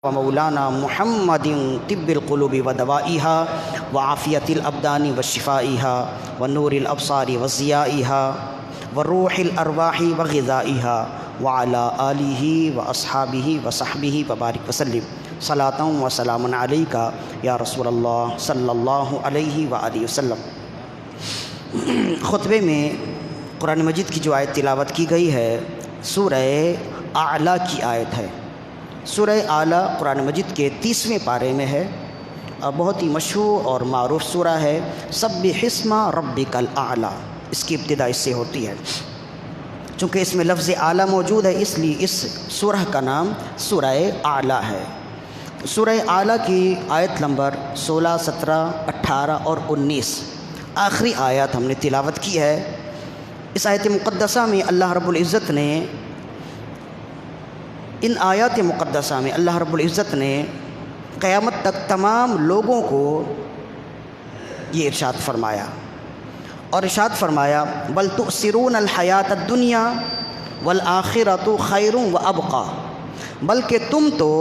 ومولانا محمد طب القلوب ودوائها وعافية الأبدان وشفائها ونور الأبصار وضيائها وروح الأرواح وغذائها وعلى آله وأصحابه وصحبه وبارك وسلم صلاة وسلام عليك يا رسول اللہ صلی اللہ علیہ وآلہ وسلم۔ خطبے میں قرآن مجید کی جو آیت تلاوت کی گئی ہے سورہ اعلیٰ کی آیت ہے۔ سورہ اعلیٰ قرآن مجید کے 30ویں پارے میں ہے اور بہت ہی مشہور اور معروف سورہ ہے۔ سبح اسم ربک الاعلیٰ، اس کی ابتدا اس سے ہوتی ہے۔ چونکہ اس میں لفظ اعلیٰ موجود ہے اس لیے اس سورہ کا نام سورہ اعلیٰ ہے۔ سورہ اعلیٰ کی آیت نمبر 16، 17، 18 اور 19 آخری آیات ہم نے تلاوت کی ہے۔ اس آیت مقدسہ میں اللہ رب العزت نے ان آیات مقدسہ میں اللہ رب العزت نے قیامت تک تمام لوگوں کو یہ ارشاد فرمایا اور ارشاد فرمایا بل تؤثرون الحیات الدنیا والآخرۃ خیر وابقی، بلکہ تم تو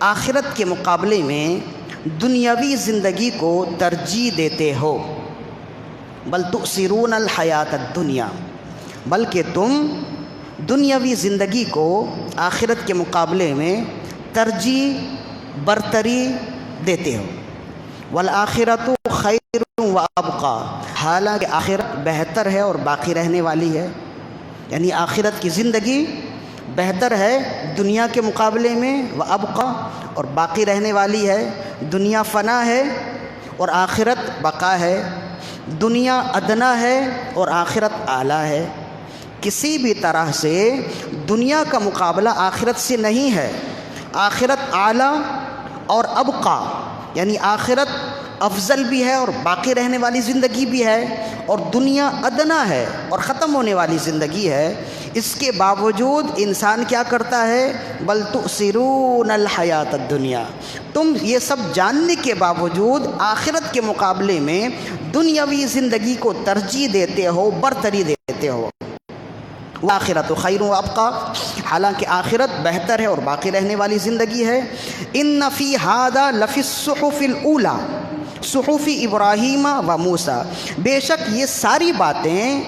آخرت کے مقابلے میں دنیاوی زندگی کو ترجیح دیتے ہو۔ بل تؤثرون الحیات الدنیا، بلکہ تم دنیاوی زندگی کو آخرت کے مقابلے میں ترجیح برتری دیتے ہو۔ والآخرۃ خیر وابقی، حالانکہ آخرت بہتر ہے اور باقی رہنے والی ہے۔ یعنی آخرت کی زندگی بہتر ہے دنیا کے مقابلے میں، وابقی، اور باقی رہنے والی ہے۔ دنیا فنا ہے اور آخرت بقا ہے، دنیا ادنا ہے اور آخرت اعلیٰ ہے۔ کسی بھی طرح سے دنیا کا مقابلہ آخرت سے نہیں ہے۔ آخرت اعلیٰ اور ابقا، یعنی آخرت افضل بھی ہے اور باقی رہنے والی زندگی بھی ہے، اور دنیا ادنا ہے اور ختم ہونے والی زندگی ہے۔ اس کے باوجود انسان کیا کرتا ہے؟ بل تؤثرون الحیات الدنیا، تم یہ سب جاننے کے باوجود آخرت کے مقابلے میں دنیاوی زندگی کو ترجیح دیتے ہو، برتری دیتے ہو۔ وآخرۃ خیر وابقی، حالانکہ آخرت بہتر ہے اور باقی رہنے والی زندگی ہے۔ ان فی ھذا لفی الصحف الاولی صحف ابراہیم و موسیٰ، بے شک یہ ساری باتیں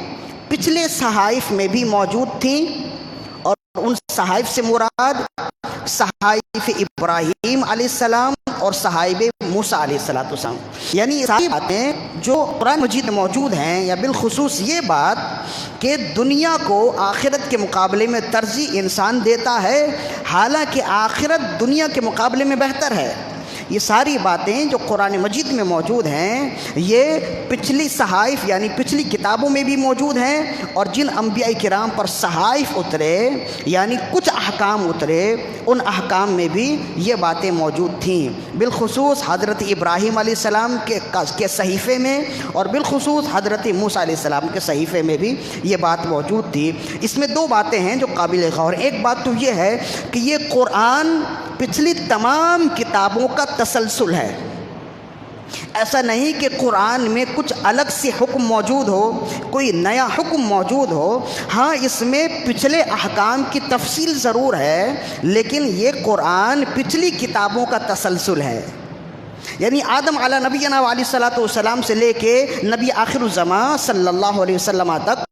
پچھلے صحائف میں بھی موجود تھیں، اور ان صحائف سے مراد صحائف ابراہیم علیہ السلام اور صحائف موسیٰ علیہ السلام، یعنی ساری باتیں جو قرآن مجید میں موجود ہیں، یا بالخصوص یہ بات کہ دنیا کو آخرت کے مقابلے میں ترجیح انسان دیتا ہے، حالانکہ آخرت دنیا کے مقابلے میں بہتر ہے۔ یہ ساری باتیں جو قرآن مجید میں موجود ہیں یہ پچھلی صحائف یعنی پچھلی کتابوں میں بھی موجود ہیں، اور جن انبیاء کرام پر صحائف اترے یعنی کچھ احکام اترے ان احکام میں بھی یہ باتیں موجود تھیں۔ بالخصوص حضرت ابراہیم علیہ السلام کے صحیفے میں، اور بالخصوص حضرت موسیٰ علیہ السلام کے صحیفے میں بھی یہ بات موجود تھی۔ اس میں دو باتیں ہیں جو قابل غور ہیں۔ ایک بات تو یہ ہے کہ یہ قرآن پچھلی تمام کتابوں کا تسلسل ہے۔ ایسا نہیں کہ قرآن میں کچھ الگ سے حکم موجود ہو، کوئی نیا حکم موجود ہو۔ ہاں، اس میں پچھلے احکام کی تفصیل ضرور ہے، لیکن یہ قرآن پچھلی کتابوں کا تسلسل ہے۔ یعنی آدم علیہ نبینا علیہ الصلوۃ والسلام سے لے کے نبی آخر الزمان صلی اللہ علیہ وسلم تک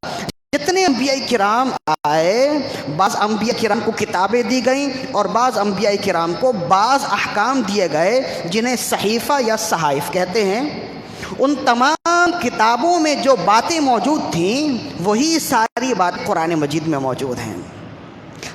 جتنے انبیاء کرام آئے، بعض انبیاء کرام کو کتابیں دی گئیں اور بعض انبیاء کرام کو بعض احکام دیے گئے جنہیں صحیفہ یا صحائف کہتے ہیں۔ ان تمام کتابوں میں جو باتیں موجود تھیں وہی ساری بات قرآن مجید میں موجود ہیں۔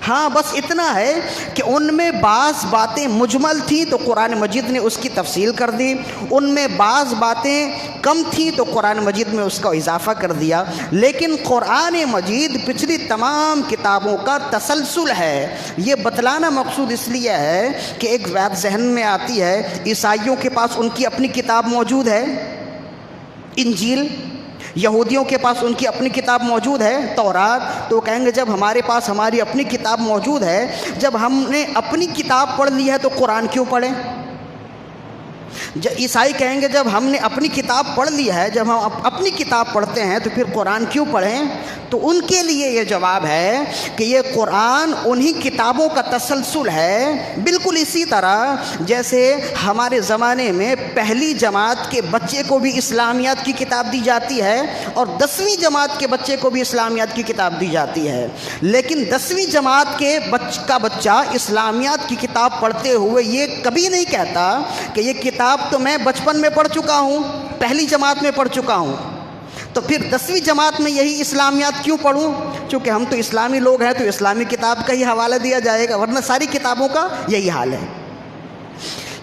ہاں، بس اتنا ہے کہ ان میں بعض باتیں مجمل تھیں تو قرآن مجید نے اس کی تفصیل کر دی، ان میں بعض باتیں کم تھیں تو قرآن مجید میں اس کا اضافہ کر دیا، لیکن قرآن مجید پچھلی تمام کتابوں کا تسلسل ہے۔ یہ بتلانا مقصود اس لیے ہے کہ ایک بات ذہن میں آتی ہے، عیسائیوں کے پاس ان کی اپنی کتاب موجود ہے انجیل، یہودیوں کے پاس ان کی اپنی کتاب موجود ہے تورات، تو کہیں گے جب ہمارے پاس ہماری اپنی کتاب موجود ہے، جب ہم نے اپنی کتاب پڑھ لی ہے تو قرآن کیوں پڑھیں؟ عیسائی کہیں گے جب ہم نے اپنی کتاب پڑھ لی ہے، جب ہم اپنی کتاب پڑھتے ہیں تو پھر قرآن کیوں پڑھیں؟ تو ان کے لیے یہ جواب ہے کہ یہ قرآن انہی کتابوں کا تسلسل ہے، بالکل اسی طرح جیسے ہمارے زمانے میں پہلی جماعت کے بچے کو بھی اسلامیات کی کتاب دی جاتی ہے اور 10ویں جماعت کے بچے کو بھی اسلامیات کی کتاب دی جاتی ہے، لیکن 10ویں جماعت کے کا بچہ اسلامیات کی کتاب پڑھتے ہوئے یہ کبھی نہیں کہتا کہ یہ کتاب تو میں بچپن میں پڑھ چکا ہوں، پہلی جماعت میں پڑھ چکا ہوں، تو پھر 10ویں جماعت میں یہی اسلامیات کیوں پڑھوں؟ چونکہ ہم تو اسلامی لوگ ہیں تو اسلامی کتاب کا ہی حوالہ دیا جائے گا، ورنہ ساری کتابوں کا یہی حال ہے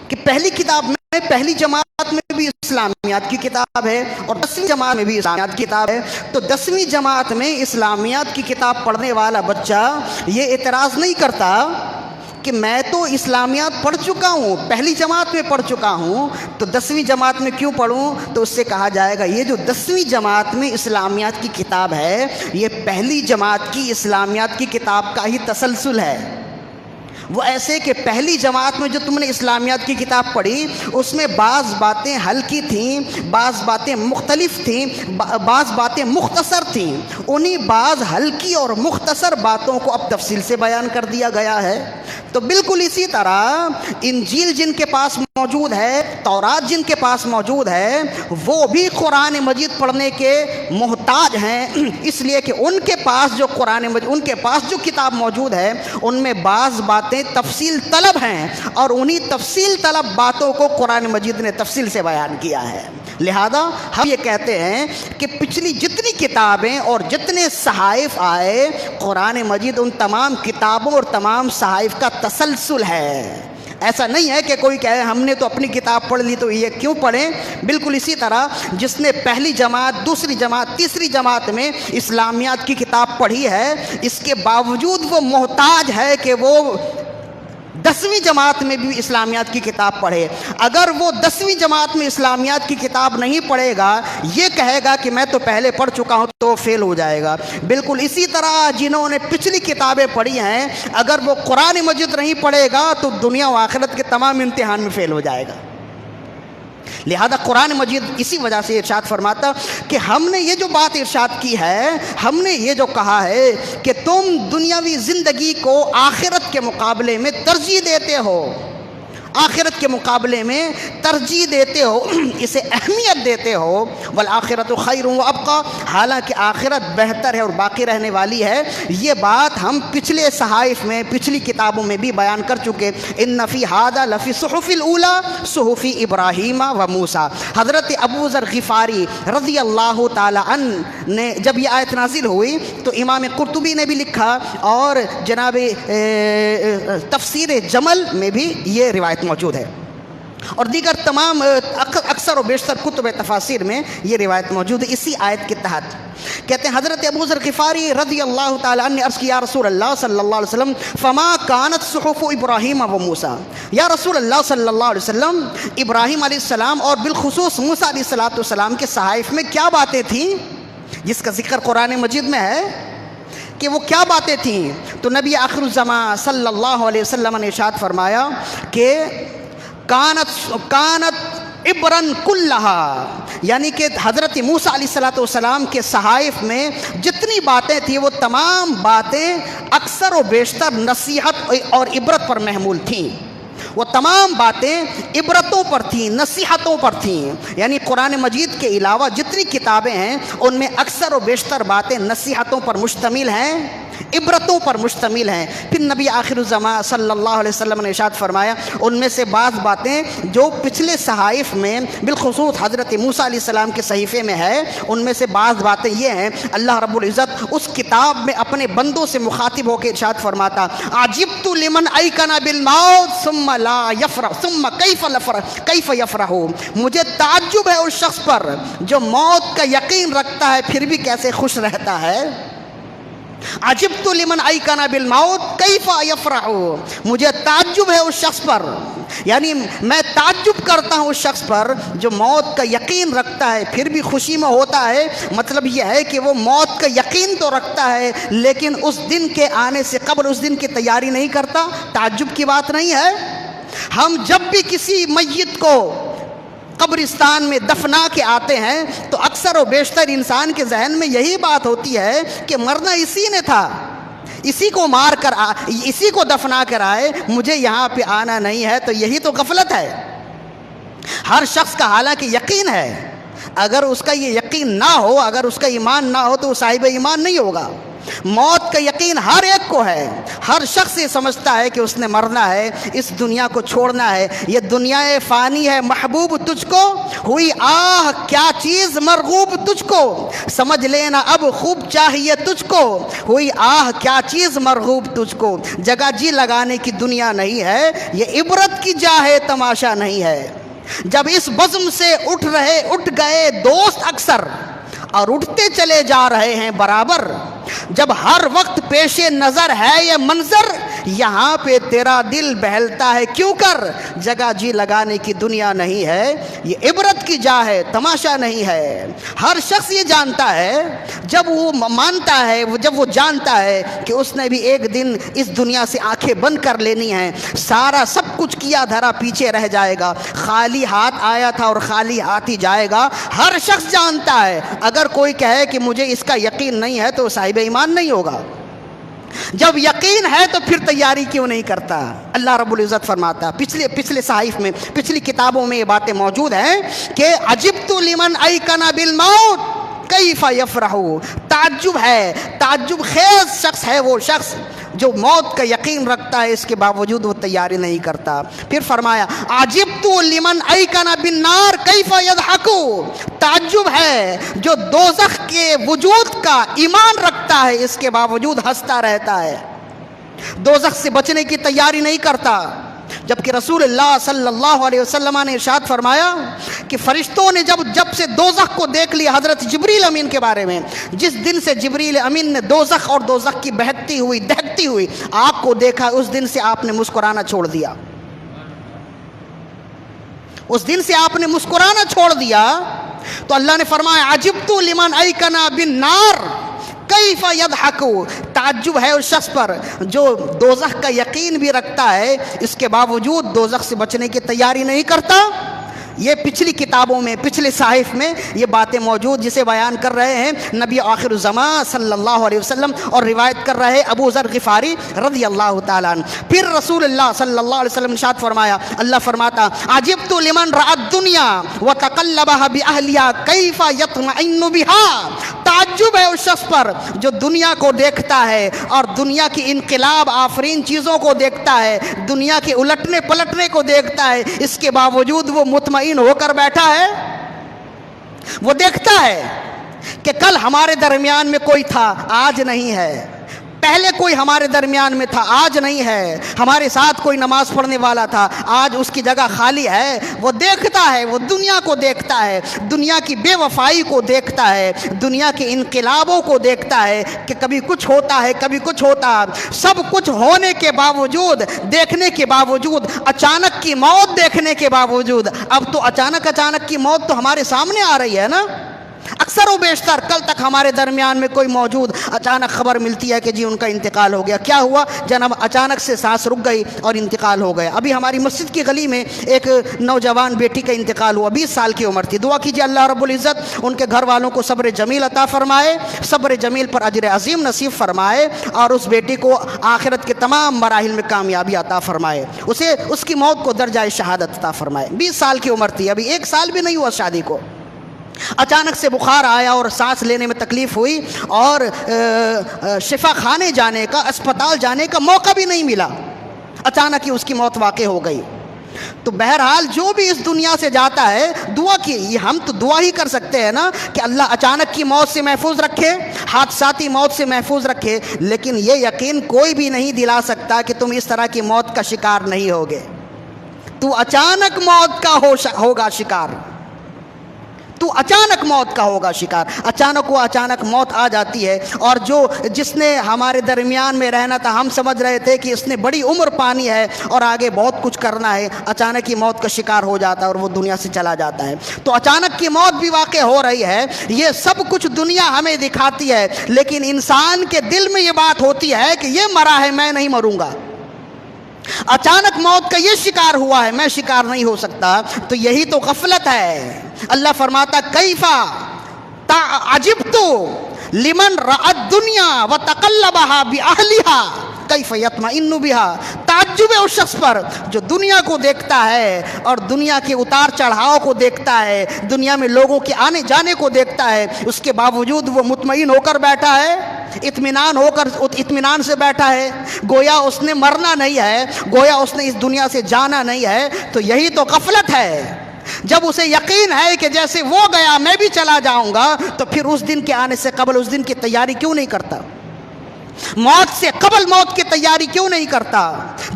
کہ پہلی کتاب میں، پہلی جماعت میں بھی اسلامیات کی کتاب ہے اور 10ویں جماعت میں بھی اسلامیات کی کتاب ہے، تو 10ویں جماعت میں اسلامیات کی کتاب پڑھنے والا بچہ یہ اعتراض نہیں کرتا کہ میں تو اسلامیات پڑھ چکا ہوں، پہلی جماعت میں پڑھ چکا ہوں، تو 10ویں جماعت میں کیوں پڑھوں؟ تو اس سے کہا جائے گا یہ جو 10ویں جماعت میں اسلامیات کی کتاب ہے یہ پہلی جماعت کی اسلامیات کی کتاب کا ہی تسلسل ہے۔ وہ ایسے کہ پہلی جماعت میں جو تم نے اسلامیات کی کتاب پڑھی اس میں بعض باتیں ہلکی تھیں، بعض باتیں مختلف تھیں، بعض باتیں مختصر تھیں، انہی بعض ہلکی اور مختصر باتوں کو اب تفصیل سے بیان کر دیا گیا ہے۔ تو بالکل اسی طرح انجیل جن کے پاس موجود ہے، تورات جن کے پاس موجود ہے، وہ بھی قرآن مجید پڑھنے کے محتاج ہیں، اس لیے کہ ان کے پاس جو قرآن مجید، ان کے پاس جو کتاب موجود ہے ان میں بعض باتیں تفصیل طلب ہیں اور انہی تفصیل طلب باتوں کو قرآن مجید نے تفصیل سے بیان کیا ہے۔ لہذا ہم یہ کہتے ہیں کہ پچھلی جتنی کتابیں اور جتنے صحائف آئے، قرآن مجید ان تمام کتابوں اور تمام صحائف کا تسلسل ہے۔ ایسا نہیں ہے کہ کوئی کہے ہم نے تو اپنی کتاب پڑھ لی تو یہ کیوں پڑھیں؟ بالکل اسی طرح جس نے پہلی جماعت، دوسری جماعت، تیسری جماعت میں اسلامیات کی کتاب پڑھی ہے، اس کے باوجود وہ محتاج ہے کہ وہ 10ویں جماعت میں بھی اسلامیات کی کتاب پڑھے۔ اگر وہ 10ویں جماعت میں اسلامیات کی کتاب نہیں پڑھے گا، یہ کہے گا کہ میں تو پہلے پڑھ چکا ہوں، تو فیل ہو جائے گا۔ بالکل اسی طرح جنہوں نے پچھلی کتابیں پڑھی ہیں اگر وہ قرآن مجید نہیں پڑھے گا تو دنیا و آخرت کے تمام امتحان میں فیل ہو جائے گا۔ لہذا قرآن مجید اسی وجہ سے ارشاد فرماتا کہ ہم نے یہ جو بات ارشاد کی ہے، ہم نے یہ جو کہا ہے کہ تم دنیاوی زندگی کو آخرت کے مقابلے میں ترجیح دیتے ہو، آخرت کے مقابلے میں ترجیح دیتے ہو، اسے اہمیت دیتے ہو، والآخرۃ خیر و ابقیٰ، حالانکہ آخرت بہتر ہے اور باقی رہنے والی ہے۔ یہ بات ہم پچھلے صحائف میں، پچھلی کتابوں میں بھی بیان کر چکے۔ ان فی ھذا لفی الصحف الاولی صحف ابراہیم و موسیٰ۔ حضرت ابو ذر غفاری رضی اللہ تعالی عنہ نے جب یہ آیت نازل ہوئی تو امام قرطبی نے بھی لکھا اور جناب تفسیر جمل میں بھی یہ روایت موجود ہے اور دیگر تمام اکثر و بیشتر کتب تفاسیر میں یہ روایت موجود ہے اسی آیت کے تحت۔ کہتے ہیں حضرت ابو ذر غفاری رضی اللہ تعالیٰ عنہ نے عرض کیا، یا رسول اللہ صلی اللہ علیہ وسلم فما کانت صحف ابراہیم و موسیٰ، یا رسول اللہ صلی اللہ علیہ وسلم ابراہیم علیہ السلام اور بالخصوص موسیٰ علیہ السلام کے صحائف میں کیا باتیں تھیں جس کا ذکر قرآن مجید میں ہے کہ وہ کیا باتیں تھیں؟ تو نبی آخر الزمان صلی اللہ علیہ وسلم نے ارشاد فرمایا کہ کانت عبرن کلہا، یعنی کہ حضرت موسیٰ علیہ السلام کے صحائف میں جتنی باتیں تھیں وہ تمام باتیں اکثر و بیشتر نصیحت اور عبرت پر محمول تھیں۔ وہ تمام باتیں عبرتوں پر تھیں، نصیحتوں پر تھیں، یعنی قرآن مجید کے علاوہ جتنی کتابیں ہیں ان میں اکثر و بیشتر باتیں نصیحتوں پر مشتمل ہیں، عبرتوں پر مشتمل ہیں۔ پھر نبی آخر الزمان صلی اللہ علیہ وسلم نے ارشاد فرمایا ان میں سے بعض باتیں جو پچھلے صحائف میں بالخصوص حضرت موسیٰ علیہ السلام کے صحیفے میں ہے، ان میں سے بعض باتیں یہ ہیں۔ اللہ رب العزت اس کتاب میں اپنے بندوں سے مخاطب ہو کے ارشاد فرماتا، عجبت لمن ایقن بالموت ثم لا یفرح ثم کیف یفرح، مجھے تعجب ہے اس شخص پر جو موت کا یقین رکھتا ہے پھر بھی کیسے خوش رہتا ہے۔ عجبت لمن ایقن بالموت کیف یفرح، مجھے تعجب ہے اس شخص پر، یعنی میں تعجب کرتا ہوں اس شخص پر جو موت کا یقین رکھتا ہے پھر بھی خوشی میں ہوتا ہے۔ مطلب یہ ہے کہ وہ موت کا یقین تو رکھتا ہے لیکن اس دن کے آنے سے قبل اس دن کی تیاری نہیں کرتا۔ تعجب کی بات نہیں ہے۔ ہم جب بھی کسی میت کو قبرستان میں دفنا کے آتے ہیں تو اکثر و بیشتر انسان کے ذہن میں یہی بات ہوتی ہے کہ مرنا اسی نے تھا، اسی کو مار کر اسی کو دفنا کر آئے، مجھے یہاں پہ آنا نہیں ہے، تو یہی تو غفلت ہے۔ ہر شخص کا حالانکہ یقین ہے، اگر اس کا یہ یقین نہ ہو، اگر اس کا ایمان نہ ہو تو وہ صاحب ایمان نہیں ہوگا۔ موت کا یقین ہر ایک کو ہے، ہر شخص یہ سمجھتا ہے کہ اس نے مرنا ہے، اس دنیا کو چھوڑنا ہے، یہ دنیا فانی ہے، محبوب تجھ کو ہوئی آہ کیا چیز مرغوب تجھ کو، سمجھ لینا اب خوب چاہیے تجھ کو، ہوئی آہ کیا چیز مرغوب تجھ کو، جگہ جی لگانے کی دنیا نہیں ہے، یہ عبرت کی جا ہے تماشا نہیں ہے۔ جب اس بزم سے اٹھ گئے دوست اکثر، اور اٹھتے چلے جا رہے ہیں برابر، جب ہر وقت پیش نظر ہے یہ منظر، یہاں پہ تیرا دل بہلتا ہے کیوں کر، جگہ جی لگانے کی دنیا نہیں ہے، یہ عبرت کی جا ہے تماشا نہیں ہے۔ ہر شخص یہ جانتا ہے، جب وہ مانتا ہے، جب وہ جانتا ہے کہ اس نے بھی ایک دن اس دنیا سے آنکھیں بند کر لینی ہیں، سارا سب کچھ کیا دھرا پیچھے رہ جائے گا، خالی ہاتھ آیا تھا اور خالی ہاتھ ہی جائے گا، ہر شخص جانتا ہے۔ اگر کوئی کہے کہ مجھے اس کا یقین نہیں ہے تو صاحب ایمان نہیں ہوگا۔ جب یقین ہے تو پھر تیاری کیوں نہیں کرتا؟ اللہ رب العزت فرماتا، پچھلے صحائف میں، پچھلی کتابوں میں یہ باتیں موجود ہیں کہ عجبت لمن ایقن بالموت کیف یفرح، تعجب ہے، تعجب خیز شخص ہے وہ شخص جو موت کا یقین رکھتا ہے، اس کے باوجود وہ تیاری نہیں کرتا۔ پھر فرمایا عجبت لمن ایقن بالنار کیف یضحک، تعجب ہے جو دوزخ کے وجود کا ایمان رکھتا ہے، اس کے باوجود ہنستا رہتا ہے، دوزخ سے بچنے کی تیاری نہیں کرتا۔ جبکہ رسول اللہ صلی اللہ علیہ وسلم نے ارشاد فرمایا کہ فرشتوں نے جب سے دوزخ کو دیکھ لیا، حضرت جبریل امین کے بارے میں، جس دن سے جبریل امین نے دوزخ اور دوزخ کی بہکتی ہوئی دہکتی ہوئی آگ کو دیکھا، اس دن سے آپ نے مسکرانا چھوڑ دیا، اس دن سے آپ نے مسکرانا چھوڑ دیا۔ تو اللہ نے فرمایا عجبت لمن ایقن بالنار کیف یضحک، تعجب ہے اس شخص پر جو دوزخ کا یقین بھی رکھتا ہے، اس کے باوجود دوزخ سے بچنے کی تیاری نہیں کرتا۔ یہ پچھلی کتابوں میں، پچھلے صحائف میں یہ باتیں موجود، جسے بیان کر رہے ہیں نبی آخر الزمان صلی اللہ علیہ وسلم، اور روایت کر رہے ابو ذر غفاری رضی اللہ تعالیٰ عنہ۔ پھر رسول اللہ صلی اللہ علیہ وسلم نے ارشاد فرمایا، اللہ فرماتا عجبت لمن رأى الدنيا وتقلبها بأهلها كيف يطمئن بها، تعجب ہے اس شخص پر جو دنیا کو دیکھتا ہے اور دنیا کی انقلاب آفرین چیزوں کو دیکھتا ہے، دنیا کے الٹنے پلٹنے کو دیکھتا ہے، اس کے باوجود وہ مطمئن ہو کر بیٹھا ہے۔ وہ دیکھتا ہے کہ کل ہمارے درمیان میں کوئی تھا، آج نہیں ہے، پہلے کوئی ہمارے درمیان میں تھا، آج نہیں ہے، ہمارے ساتھ کوئی نماز پڑھنے والا تھا، آج اس کی جگہ خالی ہے۔ وہ دیکھتا ہے، وہ دنیا کو دیکھتا ہے، دنیا کی بے وفائی کو دیکھتا ہے، دنیا کے انقلابوں کو دیکھتا ہے کہ کبھی کچھ ہوتا ہے، کبھی کچھ ہوتا ہے، سب کچھ ہونے کے باوجود، دیکھنے کے باوجود، اچانک کی موت دیکھنے کے باوجود، اب تو اچانک کی موت تو ہمارے سامنے آ رہی ہے نا۔ اکثر و بیشتر کل تک ہمارے درمیان میں کوئی موجود، اچانک خبر ملتی ہے کہ جی ان کا انتقال ہو گیا، کیا ہوا جناب، اچانک سے سانس رک گئی اور انتقال ہو گیا۔ ابھی ہماری مسجد کی گلی میں ایک نوجوان بیٹی کا انتقال ہوا، 20 سال کی عمر تھی۔ دعا کیجیے اللہ رب العزت ان کے گھر والوں کو صبر جمیل عطا فرمائے، صبر جمیل پر اجر عظیم نصیب فرمائے، اور اس بیٹی کو آخرت کے تمام مراحل میں کامیابی عطا فرمائے، اسے اس کی موت کو درجہ شہادت عطا فرمائے۔ 20 سال کی عمر تھی، ابھی 1 سال بھی نہیں ہوا شادی کو، اچانک سے بخار آیا اور سانس لینے میں تکلیف ہوئی، اور شفا خانے جانے کا، اسپتال جانے کا موقع بھی نہیں ملا، اچانک ہی اس کی موت واقع ہو گئی۔ تو بہرحال جو بھی اس دنیا سے جاتا ہے، دعا کی، ہم تو دعا ہی کر سکتے ہیں نا کہ اللہ اچانک کی موت سے محفوظ رکھے، حادثاتی موت سے محفوظ رکھے، لیکن یہ یقین کوئی بھی نہیں دلا سکتا کہ تم اس طرح کی موت کا شکار نہیں ہوگے۔ تو اچانک موت کا ہوگا شکار، تو اچانک موت کا ہوگا شکار، اچانک موت آ جاتی ہے۔ اور جس نے ہمارے درمیان میں رہنا تھا، ہم سمجھ رہے تھے کہ اس نے بڑی عمر پانی ہے اور آگے بہت کچھ کرنا ہے، اچانک ہی موت کا شکار ہو جاتا ہے اور وہ دنیا سے چلا جاتا ہے۔ تو اچانک کی موت بھی واقع ہو رہی ہے، یہ سب کچھ دنیا ہمیں دکھاتی ہے، لیکن انسان کے دل میں یہ بات ہوتی ہے کہ یہ مرا ہے، میں نہیں مروں گا، اچانک موت کا یہ شکار ہوا ہے، میں شکار نہیں ہو سکتا، تو یہی تو غفلت ہے۔ اللہ فرماتا کیفا عجبت لمن رأى الدنيا وتقلبها بأهلها کیف یطمئن بها، تعجب ہے اس شخص پر جو دنیا کو دیکھتا ہے اور دنیا کے اتار چڑھاؤ کو دیکھتا ہے، دنیا میں لوگوں کے آنے جانے کو دیکھتا ہے، اس کے باوجود وہ مطمئن ہو کر بیٹھا ہے، اطمینان سے بیٹھا ہے، گویا اس نے مرنا نہیں ہے، گویا اس نے اس دنیا سے جانا نہیں ہے۔ تو یہی تو غفلت ہے۔ جب اسے یقین ہے کہ جیسے وہ گیا میں بھی چلا جاؤں گا، تو پھر اس دن کے آنے سے قبل اس دن کی تیاری کیوں نہیں کرتا؟ موت سے قبل موت کی تیاری کیوں نہیں کرتا؟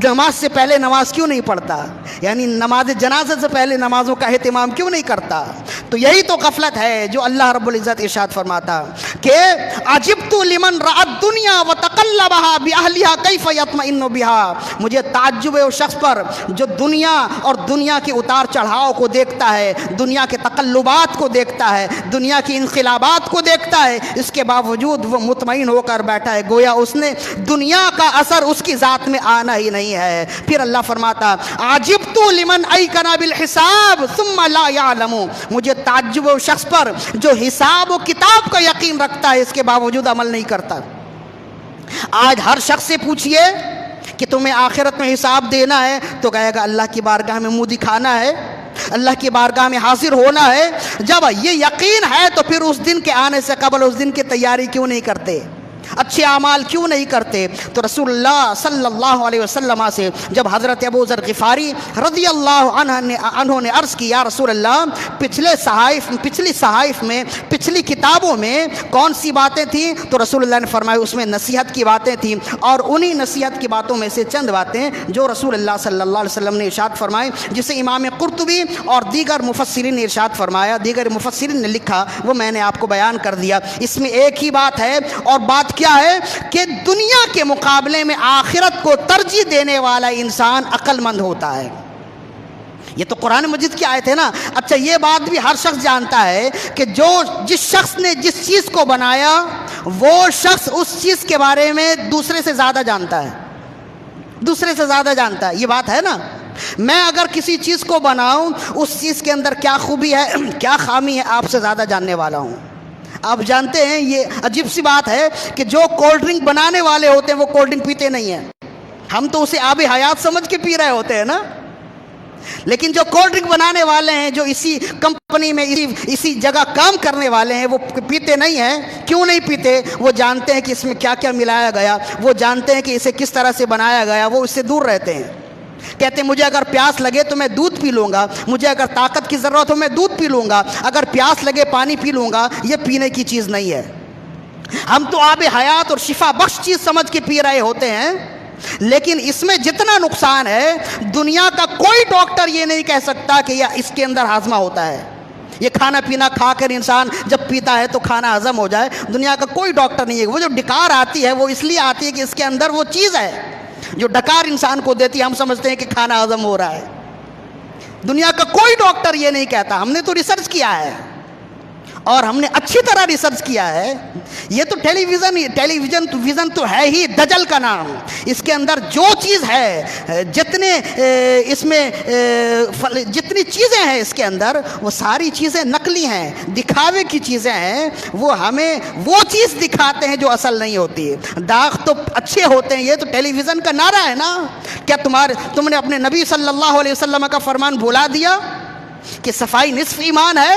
نماز سے پہلے نماز کیوں نہیں پڑھتا؟ یعنی نماز جنازہ سے پہلے نمازوں کا اہتمام کیوں نہیں کرتا؟ تو یہی تو غفلت ہے جو اللہ رب العزت ارشاد فرماتا کہ عجبت لمن رأى الدنيا وتقلبها بأهلها كيف يطمئن بها، مجھے تعجب ہے اس شخص پر جو دنیا اور دنیا کے اتار چڑھاؤ کو دیکھتا ہے، دنیا کے تقلبات کو دیکھتا ہے، دنیا کے انقلابات کو دیکھتا ہے، اس کے باوجود وہ مطمئن ہو کر بیٹھا ہے، گویا اس نے دنیا کا اثر اس کی ذات میں آنا ہی نہیں ہے۔ پھر اللہ فرماتا عجبت لمن ایقن بالحساب ثم لا يعلم، مجھے تعجب ہے اس شخص پر جو حساب و کتاب کا یقین رکھتا ہے، اس کے باوجود عمل نہیں کرتا۔ آج ہر شخص سے پوچھئے کہ تمہیں آخرت میں حساب دینا ہے تو کہے گا اللہ کی بارگاہ میں منہ دکھانا ہے، اللہ کی بارگاہ میں حاضر ہونا ہے۔ جب یہ یقین ہے تو پھر اس دن کے آنے سے قبل اس دن کی تیاری کیوں نہیں کرتے؟ اچھے اعمال کیوں نہیں کرتے؟ تو رسول اللہ صلی اللہ علیہ وسلم سے جب حضرت ابو ذر غفاری رضی اللہ عنہ نے عرض کی یا رسول اللہ پچھلی صحائف میں پچھلی کتابوں میں کون سی باتیں تھیں؟ تو رسول اللہ نے فرمایا اس میں نصیحت کی باتیں تھیں، اور انہی نصیحت کی باتوں میں سے چند باتیں جو رسول اللہ صلی اللہ علیہ وسلم نے ارشاد فرمائی، جسے امام قرطبی اور دیگر مفسرین نے ارشاد فرمایا، دیگر مفسرین نے لکھا، وہ میں نے آپ کو بیان کر دیا۔ اس میں ایک ہی بات ہے، اور بات کیا ہے کہ دنیا کے مقابلے میں آخرت کو ترجیح دینے والا انسان عقل مند ہوتا ہے۔ یہ تو قرآن مجید کی آیت ہے نا۔ اچھا یہ بات بھی ہر شخص جانتا ہے کہ جس شخص نے جس چیز کو بنایا وہ شخص اس چیز کے بارے میں دوسرے سے زیادہ جانتا ہے، دوسرے سے زیادہ جانتا ہے، یہ بات ہے نا۔ میں اگر کسی چیز کو بناؤں اس چیز کے اندر کیا خوبی ہے کیا خامی ہے آپ سے زیادہ جاننے والا ہوں۔ آپ جانتے ہیں یہ عجیب سی بات ہے کہ جو کولڈ ڈرنک بنانے والے ہوتے ہیں وہ کولڈ ڈرنک پیتے نہیں ہیں، ہم تو اسے آب حیات سمجھ کے پی رہے ہوتے ہیں نا، لیکن جو کولڈ ڈرنک بنانے والے ہیں، جو اسی کمپنی میں اسی جگہ کام کرنے والے ہیں، وہ پیتے نہیں ہیں۔ کیوں نہیں پیتے؟ وہ جانتے ہیں کہ اس میں کیا کیا ملایا گیا، وہ جانتے ہیں کہ اسے کس طرح سے بنایا گیا، وہ اس سے دور رہتے ہیں۔ کہتے ہیں مجھے اگر پیاس لگے تو میں دودھ پی لوں گا، مجھے اگر طاقت کی ضرورت ہو میں دودھ پی لوں گا، اگر پیاس لگے پانی پی لوں گا، یہ پینے کی چیز نہیں ہے۔ ہم تو آب حیات اور شفا بخش چیز سمجھ کے پی رہے ہوتے ہیں، لیکن اس میں جتنا نقصان ہے دنیا کا کوئی ڈاکٹر یہ نہیں کہہ سکتا کہ یہ اس کے اندر ہاضمہ ہوتا ہے۔ یہ کھانا پینا کھا کر انسان جب پیتا ہے تو کھانا ہضم ہو جائے، دنیا کا کوئی ڈاکٹر نہیں ہے۔ وہ جو ڈکار آتی ہے وہ اس لیے آتی ہے کہ اس کے اندر وہ چیز ہے جو ڈکار انسان کو دیتی ہے، ہم سمجھتے ہیں کہ کھانا ہضم ہو رہا ہے۔ دنیا کا کوئی ڈاکٹر یہ نہیں کہتا، ہم نے تو ریسرچ کیا ہے اور ہم نے اچھی طرح ریسرچ کیا ہے۔ یہ تو ٹیلی ویژن تو ہے ہی دجل کا نام، اس کے اندر جو چیز ہے جتنی چیزیں ہیں اس کے اندر وہ ساری چیزیں نقلی ہیں، دکھاوے کی چیزیں ہیں، وہ ہمیں وہ چیز دکھاتے ہیں جو اصل نہیں ہوتی۔ داغ تو اچھے ہوتے ہیں، یہ تو ٹیلی ویژن کا نعرہ ہے نا۔ کیا تم نے اپنے نبی صلی اللہ علیہ وسلم کا فرمان بھلا دیا کہ صفائی نصف ایمان ہے؟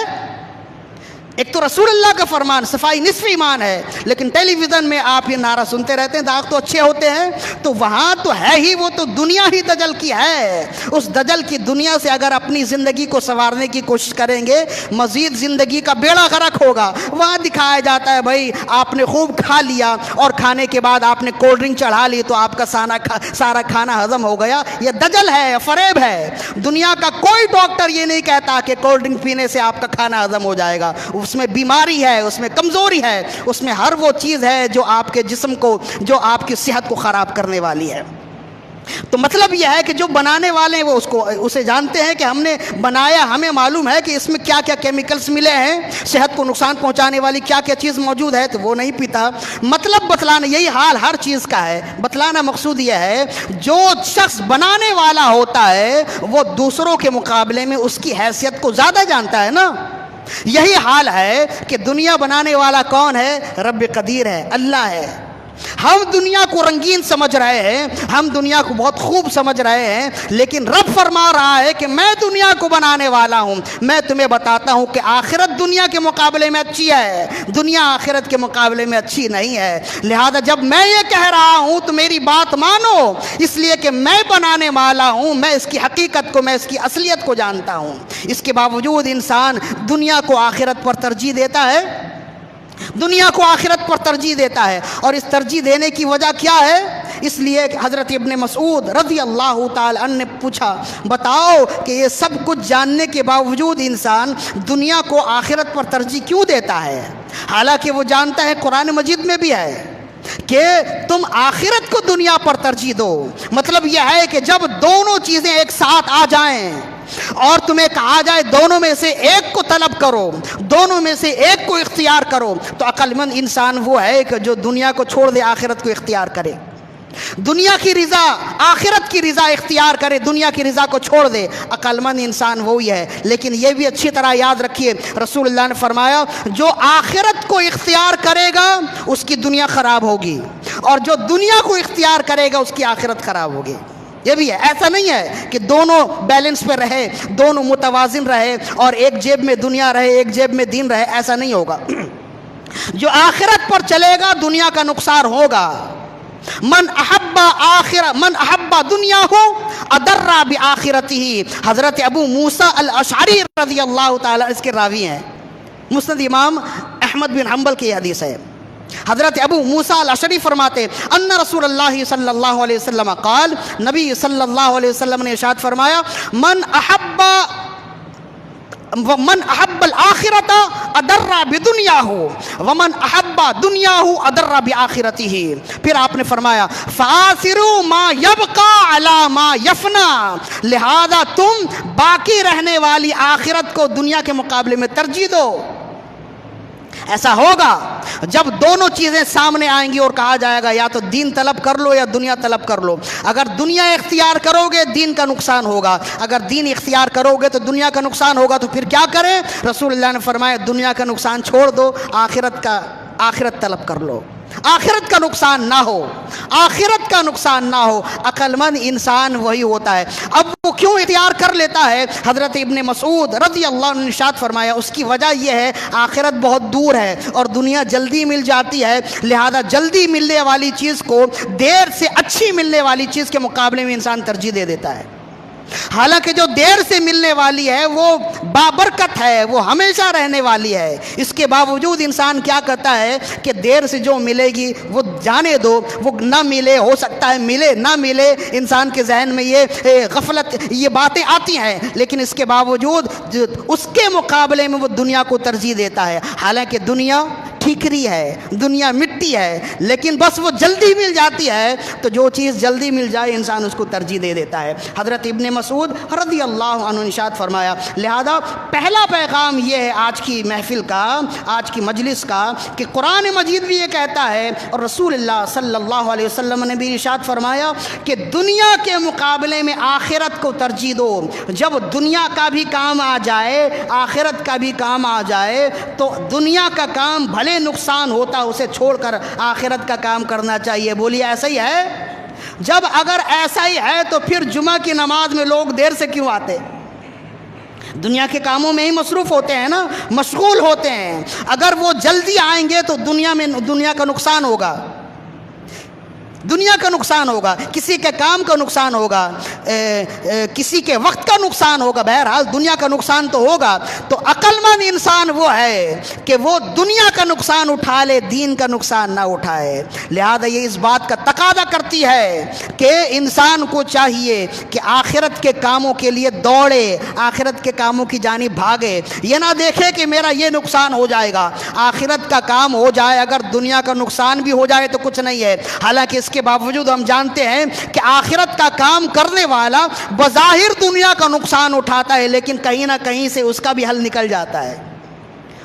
ایک تو رسول اللہ کا فرمان صفائی نصف ایمان ہے، لیکن ٹیلی ویژن میں آپ یہ نعرہ سنتے رہتے ہیں داغ تو اچھے ہوتے ہیں۔ تو وہاں تو ہے ہی، وہ تو دنیا ہی دجل کی ہے۔ اس دجل کی دنیا سے اگر اپنی زندگی کو سنوارنے کی کوشش کریں گے مزید زندگی کا بیڑا غرق ہوگا۔ وہاں دکھایا جاتا ہے بھائی آپ نے خوب کھا لیا اور کھانے کے بعد آپ نے کولڈ ڈرنک چڑھا لی تو آپ کا سارا کھانا ہضم ہو گیا۔ یہ دجل ہے، فریب ہے۔ دنیا کا کوئی ڈاکٹر یہ نہیں کہتا کہ کولڈ ڈرنک پینے سے آپ کا کھانا ہضم ہو جائے گا۔ اس میں بیماری ہے، اس میں کمزوری ہے، اس میں ہر وہ چیز ہے جو آپ کے جسم کو، جو آپ کی صحت کو خراب کرنے والی ہے۔ تو مطلب یہ ہے کہ جو بنانے والے ہیں وہ اسے جانتے ہیں کہ ہم نے بنایا، ہمیں معلوم ہے کہ اس میں کیا کیا کیمیکلز ملے ہیں، صحت کو نقصان پہنچانے والی کیا کیا چیز موجود ہے، تو وہ نہیں پیتا۔ مطلب بتلانا، یہی حال ہر چیز کا ہے، بتلانا مقصود یہ ہے جو شخص بنانے والا ہوتا ہے وہ دوسروں کے مقابلے میں اس کی حیثیت کو زیادہ جانتا ہے نا۔ یہی حال ہے کہ دنیا بنانے والا کون ہے؟ رب قدیر ہے، اللہ ہے۔ ہم دنیا کو رنگین سمجھ رہے ہیں، ہم دنیا کو بہت خوب سمجھ رہے ہیں، لیکن رب فرما رہا ہے کہ میں دنیا کو بنانے والا ہوں۔ میں تمہیں بتاتا ہوں کہ آخرت دنیا کے مقابلے میں اچھی ہے، دنیا آخرت کے مقابلے میں اچھی نہیں ہے۔ لہذا جب میں یہ کہہ رہا ہوں تو میری بات مانو، اس لیے کہ میں بنانے والا ہوں، میں اس کی حقیقت کو، میں اس کی اصلیت کو جانتا ہوں۔ اس کے باوجود انسان دنیا کو آخرت پر ترجیح دیتا ہے، دنیا کو آخرت پر ترجیح دیتا ہے۔ اور اس ترجیح دینے کی وجہ کیا ہے؟ اس لیے کہ حضرت ابن مسعود رضی اللہ تعالی عنہ نے پوچھا، بتاؤ کہ یہ سب کچھ جاننے کے باوجود انسان دنیا کو آخرت پر ترجیح کیوں دیتا ہے؟ حالانکہ وہ جانتا ہے، قرآن مجید میں بھی ہے کہ تم آخرت کو دنیا پر ترجیح دو۔ مطلب یہ ہے کہ جب دونوں چیزیں ایک ساتھ آ جائیں اور تمہیں کہا جائے دونوں میں سے ایک کو طلب کرو، دونوں میں سے ایک کو اختیار کرو، تو عقل مند انسان وہ ہے کہ جو دنیا کو چھوڑ دے، آخرت کو اختیار کرے، دنیا کی رضا آخرت کی رضا اختیار کرے، دنیا کی رضا کو چھوڑ دے۔ عقل مند انسان وہی ہے۔ لیکن یہ بھی اچھی طرح یاد رکھیے، رسول اللہ نے فرمایا جو آخرت کو اختیار کرے گا اس کی دنیا خراب ہوگی، اور جو دنیا کو اختیار کرے گا اس کی آخرت خراب ہوگی۔ یہ بھی ہے، ایسا نہیں ہے کہ دونوں بیلنس پہ رہے، دونوں متوازن رہے اور ایک جیب میں دنیا رہے ایک جیب میں دین رہے، ایسا نہیں ہوگا۔ جو آخرت پر چلے گا دنیا کا نقصان ہوگا۔ من احب دنیا ہو اضر بآخرتہ، حضرت ابو موسیٰ الاشعری رضی اللہ تعالی اس کے راوی ہیں، مسند امام احمد بن حنبل کی حدیث ہے۔ حضرت ابو موسیٰ الاشعری فرماتے ان رسول اللہ صلی اللہ علیہ وسلم قال، نبی صلی اللہ علیہ وسلم نے ارشاد فرمایا، من احب الآخرۃ اضر بدنیاہ ومن احب دنیاہ اضر بآخرتہ۔ پھر آپ نے فرمایا فآثروا ما یبقى علی ما یفنی، لہذا تم باقی رہنے والی آخرت کو دنیا کے مقابلے میں ترجیح دو۔ ایسا ہوگا جب دونوں چیزیں سامنے آئیں گی اور کہا جائے گا یا تو دین طلب کر لو یا دنیا طلب کر لو۔ اگر دنیا اختیار کرو گے دین کا نقصان ہوگا، اگر دین اختیار کرو گے تو دنیا کا نقصان ہوگا۔ تو پھر کیا کریں؟ رسول اللہ نے فرمایا دنیا کا نقصان چھوڑ دو، آخرت طلب کر لو، آخرت کا نقصان نہ ہو، آخرت کا نقصان نہ ہو۔ عقل مند انسان وہی ہوتا ہے۔ اب وہ کیوں اختیار کر لیتا ہے؟ حضرت ابن مسعود رضی اللہ عنہ نے ارشاد فرمایا اس کی وجہ یہ ہے آخرت بہت دور ہے اور دنیا جلدی مل جاتی ہے، لہذا جلدی ملنے والی چیز کو دیر سے اچھی ملنے والی چیز کے مقابلے میں انسان ترجیح دے دیتا ہے۔ حالانکہ جو دیر سے ملنے والی ہے وہ بابرکت ہے، وہ ہمیشہ رہنے والی ہے۔ اس کے باوجود انسان کیا کرتا ہے کہ دیر سے جو ملے گی وہ جانے دو، وہ نہ ملے، ہو سکتا ہے ملے نہ ملے، انسان کے ذہن میں یہ غفلت، یہ باتیں آتی ہیں، لیکن اس کے باوجود اس کے مقابلے میں وہ دنیا کو ترجیح دیتا ہے۔ حالانکہ دنیا ٹھیکری ہے، دنیا مٹی ہے، لیکن بس وہ جلدی مل جاتی ہے، تو جو چیز جلدی مل جائے انسان اس کو ترجیح دے دیتا ہے۔ حضرت ابن مسعود رضی اللہ عنہ نے ارشاد فرمایا، لہذا پہلا پیغام یہ ہے آج کی محفل کا، آج کی مجلس کا، کہ قرآن مجید بھی یہ کہتا ہے اور رسول اللہ صلی اللہ علیہ وسلم نے بھی ارشاد فرمایا کہ دنیا کے مقابلے میں آخرت کو ترجیح دو۔ جب دنیا کا بھی کام آ جائے، آخرت کا بھی کام آ جائے، تو دنیا کا کام بھلے نقصان ہوتا اسے چھوڑ کر آخرت کا کام کرنا چاہیے۔ بولیے ایسا ہی ہے؟ جب اگر ایسا ہی ہے تو پھر جمعہ کی نماز میں لوگ دیر سے کیوں آتے؟ دنیا کے کاموں میں ہی مصروف ہوتے ہیں نا، مشغول ہوتے ہیں۔ اگر وہ جلدی آئیں گے تو دنیا کا نقصان ہوگا، دنیا کا نقصان ہوگا، کسی کے کام کا نقصان ہوگا، کسی کے وقت کا نقصان ہوگا، بہرحال دنیا کا نقصان تو ہوگا۔ تو عقل مند انسان وہ ہے کہ وہ دنیا کا نقصان اٹھا لے، دین کا نقصان نہ اٹھائے۔ لہذا یہ اس بات کا تقاضا کرتی ہے کہ انسان کو چاہیے کہ آخرت کے کاموں کے لیے دوڑے، آخرت کے کاموں کی جانب بھاگے، یہ نہ دیکھے کہ میرا یہ نقصان ہو جائے گا۔ آخرت کا کام ہو جائے، اگر دنیا کا نقصان بھی ہو جائے تو کچھ نہیں ہے۔ حالانکہ اس کے باوجود ہم جانتے ہیں کہ آخرت کا کام کرنے والا بظاہر دنیا کا نقصان اٹھاتا ہے، لیکن کہیں نہ کہیں سے اس کا بھی حل نکل جاتا ہے،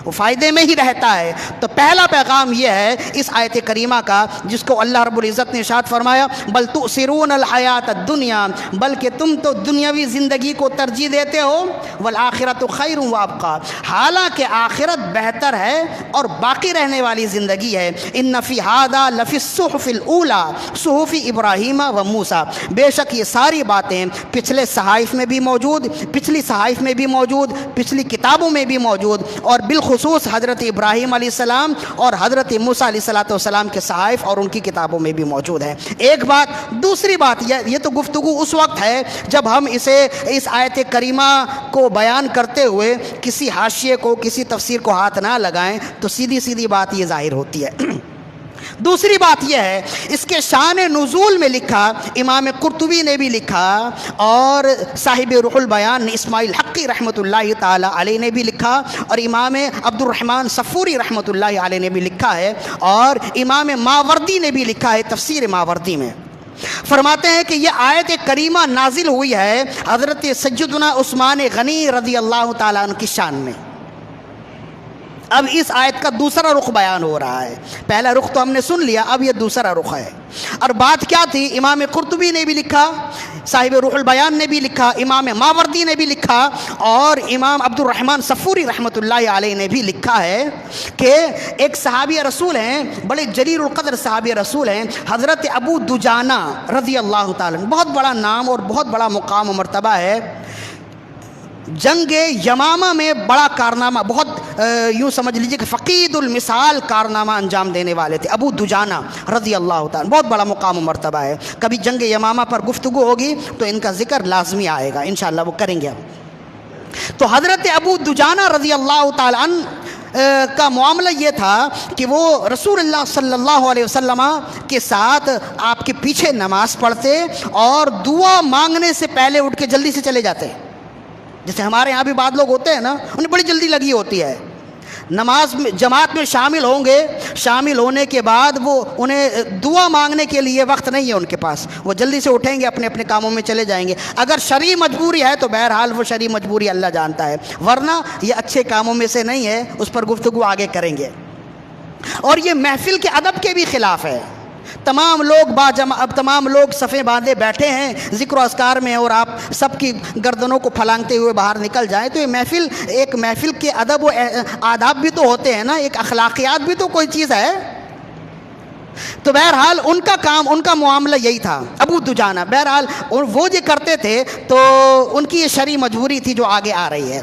وہ فائدے میں ہی رہتا ہے۔ تو پہلا پیغام یہ ہے اس آیت کریمہ کا، جس کو اللہ رب العزت نے ارشاد فرمایا بل تؤثرون الحیات الدنیا، بلکہ تم تو دنیاوی زندگی کو ترجیح دیتے ہو، والآخرۃ خیر وابقیٰ، حالانکہ آخرت بہتر ہے اور باقی رہنے والی زندگی ہے۔ ان فی ھذا لفی الصحف الاولیٰ صحف ابراہیم و موسیٰ، بے شک یہ ساری باتیں پچھلے صحائف میں بھی موجود، پچھلی صحائف میں بھی موجود، پچھلی کتابوں میں بھی موجود، اور بالخصوص حضرت ابراہیم علیہ السلام اور حضرت موسیٰ علیہ السلام کے صحائف اور ان کی کتابوں میں بھی موجود ہے۔ ایک بات۔ دوسری بات، یہ تو گفتگو اس وقت ہے جب ہم اس آیت کریمہ کو بیان کرتے ہوئے کسی حاشیے کو، کسی تفسیر کو ہاتھ نہ لگائیں تو سیدھی بات یہ ظاہر ہوتی ہے۔ دوسری بات یہ ہے، اس کے شان نزول میں لکھا، امام قرطبی نے بھی لکھا اور صاحب روح البیان نے اسماعیل حقی رحمۃ اللہ تعالی علیہ نے بھی لکھا، اور امام عبد الرحمن صفوری رحمۃ اللہ علیہ نے بھی لکھا ہے، اور امام ماوردی نے بھی لکھا ہے تفسیر ماوردی میں۔ فرماتے ہیں کہ یہ آیت کریمہ نازل ہوئی ہے حضرت سیدنا عثمان غنی رضی اللہ تعالیٰ عنہ کی شان میں۔ اب اس آیت کا دوسرا رخ بیان ہو رہا ہے، پہلا رخ تو ہم نے سن لیا، اب یہ دوسرا رخ ہے۔ اور بات کیا تھی؟ امام قرطبی نے بھی لکھا، صاحب روح البیان نے بھی لکھا، امام ماوردی نے بھی لکھا، اور امام عبد الرحمن صفوری رحمۃ اللہ علیہ نے بھی لکھا ہے کہ ایک صحابی رسول ہیں، بڑے جلیل القدر صحابی رسول ہیں، حضرت ابو دجانہ رضی اللہ تعالیٰ عنہ، بہت بڑا نام اور بہت بڑا مقام و مرتبہ ہے۔ جنگ یمامہ میں بڑا کارنامہ، بہت یوں سمجھ لیجئے کہ فقید المثال کارنامہ انجام دینے والے تھے ابو دجانہ رضی اللہ تعالیٰ، بہت بڑا مقام و مرتبہ ہے۔ کبھی جنگ یمامہ پر گفتگو ہوگی تو ان کا ذکر لازمی آئے گا، انشاءاللہ وہ کریں گے ہم۔ تو حضرت ابو دجانہ رضی اللہ تعالیٰ عنہ کا معاملہ یہ تھا کہ وہ رسول اللہ صلی اللہ علیہ وسلم کے ساتھ آپ کے پیچھے نماز پڑھتے اور دعا مانگنے سے پہلے اٹھ کے جلدی سے چلے جاتے۔ جیسے ہمارے یہاں بھی بعض لوگ ہوتے ہیں نا، انہیں بڑی جلدی لگی ہوتی ہے، نماز میں جماعت میں شامل ہوں گے، شامل ہونے کے بعد وہ انہیں دعا مانگنے کے لیے وقت نہیں ہے ان کے پاس، وہ جلدی سے اٹھیں گے، اپنے اپنے کاموں میں چلے جائیں گے۔ اگر شرعی مجبوری ہے تو بہرحال وہ شرعی مجبوری اللہ جانتا ہے، ورنہ یہ اچھے کاموں میں سے نہیں ہے، اس پر گفتگو آگے کریں گے۔ اور یہ محفل کے ادب کے بھی خلاف ہے۔ تمام لوگ صفیں باندھے بیٹھے ہیں ذکر و اذکار میں، اور آپ سب کی گردنوں کو پھلانگتے ہوئے باہر نکل جائیں تو یہ ایک محفل کے ادب و آداب بھی تو ہوتے ہیں نا، ایک اخلاقیات بھی تو کوئی چیز ہے۔ تو بہرحال ان کا کام، ان کا معاملہ یہی تھا ابو دجانہ۔ بہرحال وہ جو کرتے تھے تو ان کی یہ شرعی مجبوری تھی جو آگے آ رہی ہے۔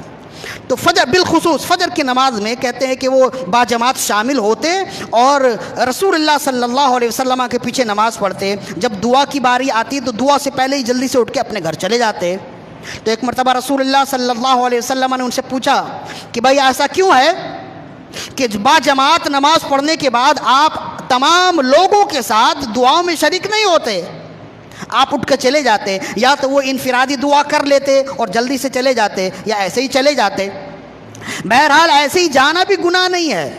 تو فجر، بالخصوص فجر کی نماز میں کہتے ہیں کہ وہ باجماعت شامل ہوتے اور رسول اللہ صلی اللہ علیہ وسلم کے پیچھے نماز پڑھتے۔ جب دعا کی باری آتی تو دعا سے پہلے ہی جلدی سے اٹھ کے اپنے گھر چلے جاتے۔ تو ایک مرتبہ رسول اللہ صلی اللہ علیہ وسلم نے ان سے پوچھا کہ بھائی ایسا کیوں ہے کہ باجماعت نماز پڑھنے کے بعد آپ تمام لوگوں کے ساتھ دعاؤں میں شریک نہیں ہوتے، آپ اٹھ کر چلے جاتے؟ یا تو وہ انفرادی دعا کر لیتے اور جلدی سے چلے جاتے، یا ایسے ہی چلے جاتے۔ بہرحال ایسے ہی جانا بھی گناہ نہیں ہے،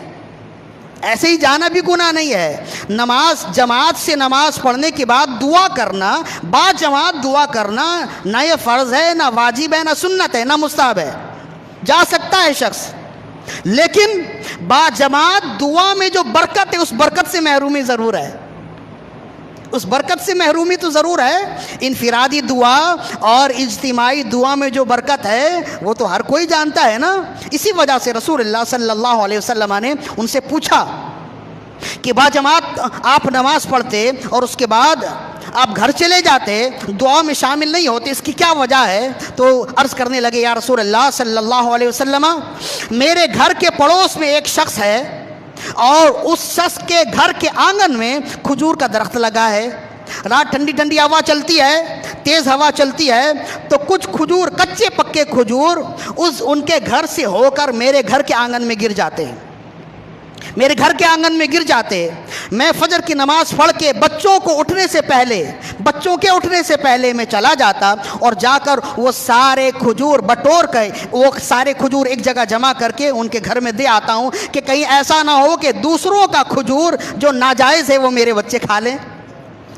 ایسے ہی جانا بھی گناہ نہیں ہے۔ نماز، جماعت سے نماز پڑھنے کے بعد دعا کرنا، باجماعت دعا کرنا نہ یہ فرض ہے، نہ واجب ہے، نہ سنت ہے، نہ مستحب ہے، جا سکتا ہے شخص، لیکن باجماعت دعا میں جو برکت ہے اس برکت سے محرومی ضرور ہے، اس برکت سے محرومی تو ضرور ہے۔ انفرادی دعا اور اجتماعی دعا میں جو برکت ہے وہ تو ہر کوئی جانتا ہے نا۔ اسی وجہ سے رسول اللہ صلی اللہ علیہ وسلم نے ان سے پوچھا کہ باجماعت آپ نماز پڑھتے اور اس کے بعد آپ گھر چلے جاتے، دعا میں شامل نہیں ہوتے، اس کی کیا وجہ ہے؟ تو عرض کرنے لگے یا رسول اللہ صلی اللہ علیہ وسلم، میرے گھر کے پڑوس میں ایک شخص ہے اور اس شخص کے گھر کے آنگن میں کھجور کا درخت لگا ہے، رات ٹھنڈی ٹھنڈی ہوا چلتی ہے، تیز ہوا چلتی ہے، تو کچھ کھجور، کچے پکے کھجور ان کے گھر سے ہو کر میرے گھر کے آنگن میں گر جاتے ہیں، میرے گھر کے آنگن میں گر جاتے۔ میں فجر کی نماز پڑھ کے بچوں کے اٹھنے سے پہلے میں چلا جاتا اور جا کر وہ سارے کھجور بٹور کے، وہ سارے کھجور ایک جگہ جمع کر کے ان کے گھر میں دے آتا ہوں کہ کہیں ایسا نہ ہو کہ دوسروں کا کھجور جو ناجائز ہے وہ میرے بچے کھا لیں۔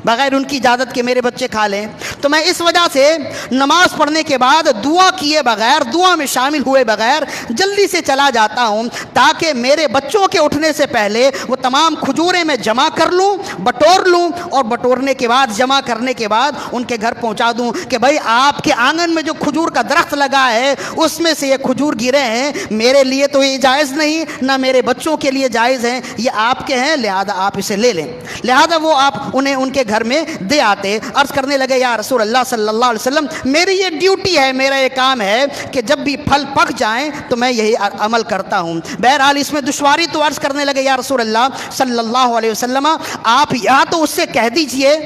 بغیر ان کی اجازت کے میرے بچے کھا لیں. تو میں اس وجہ سے نماز پڑھنے کے بعد دعا کیے بغیر، دعا میں شامل ہوئے بغیر جلدی سے چلا جاتا ہوں، تاکہ میرے بچوں کے اٹھنے سے پہلے وہ تمام کھجوریں میں جمع کر لوں، بٹور لوں، اور بٹورنے کے بعد، جمع کرنے کے بعد ان کے گھر پہنچا دوں کہ بھائی آپ کے آنگن میں جو کھجور کا درخت لگا ہے اس میں سے یہ کھجور گرے ہیں، میرے لیے تو یہ جائز نہیں، نہ میرے بچوں کے لیے جائز ہیں، یہ آپ کے ہیں، لہذا آپ اسے لے لیں. لہذا وہ آپ انہیں ان کے گھر میں دے آتے. عرض کرنے لگے یا رسول اللہ صلی اللہ علیہ وسلم، میری یہ ڈیوٹی ہے، میرا یہ کام ہے کہ جب بھی پھل پک جائیں تو میں یہی عمل کرتا ہوں. بہرحال اس میں دشواری تو عرض کرنے لگے یا رسول اللہ صلی اللہ علیہ وسلم، آپ یا تو اس سے کہہ دیجئے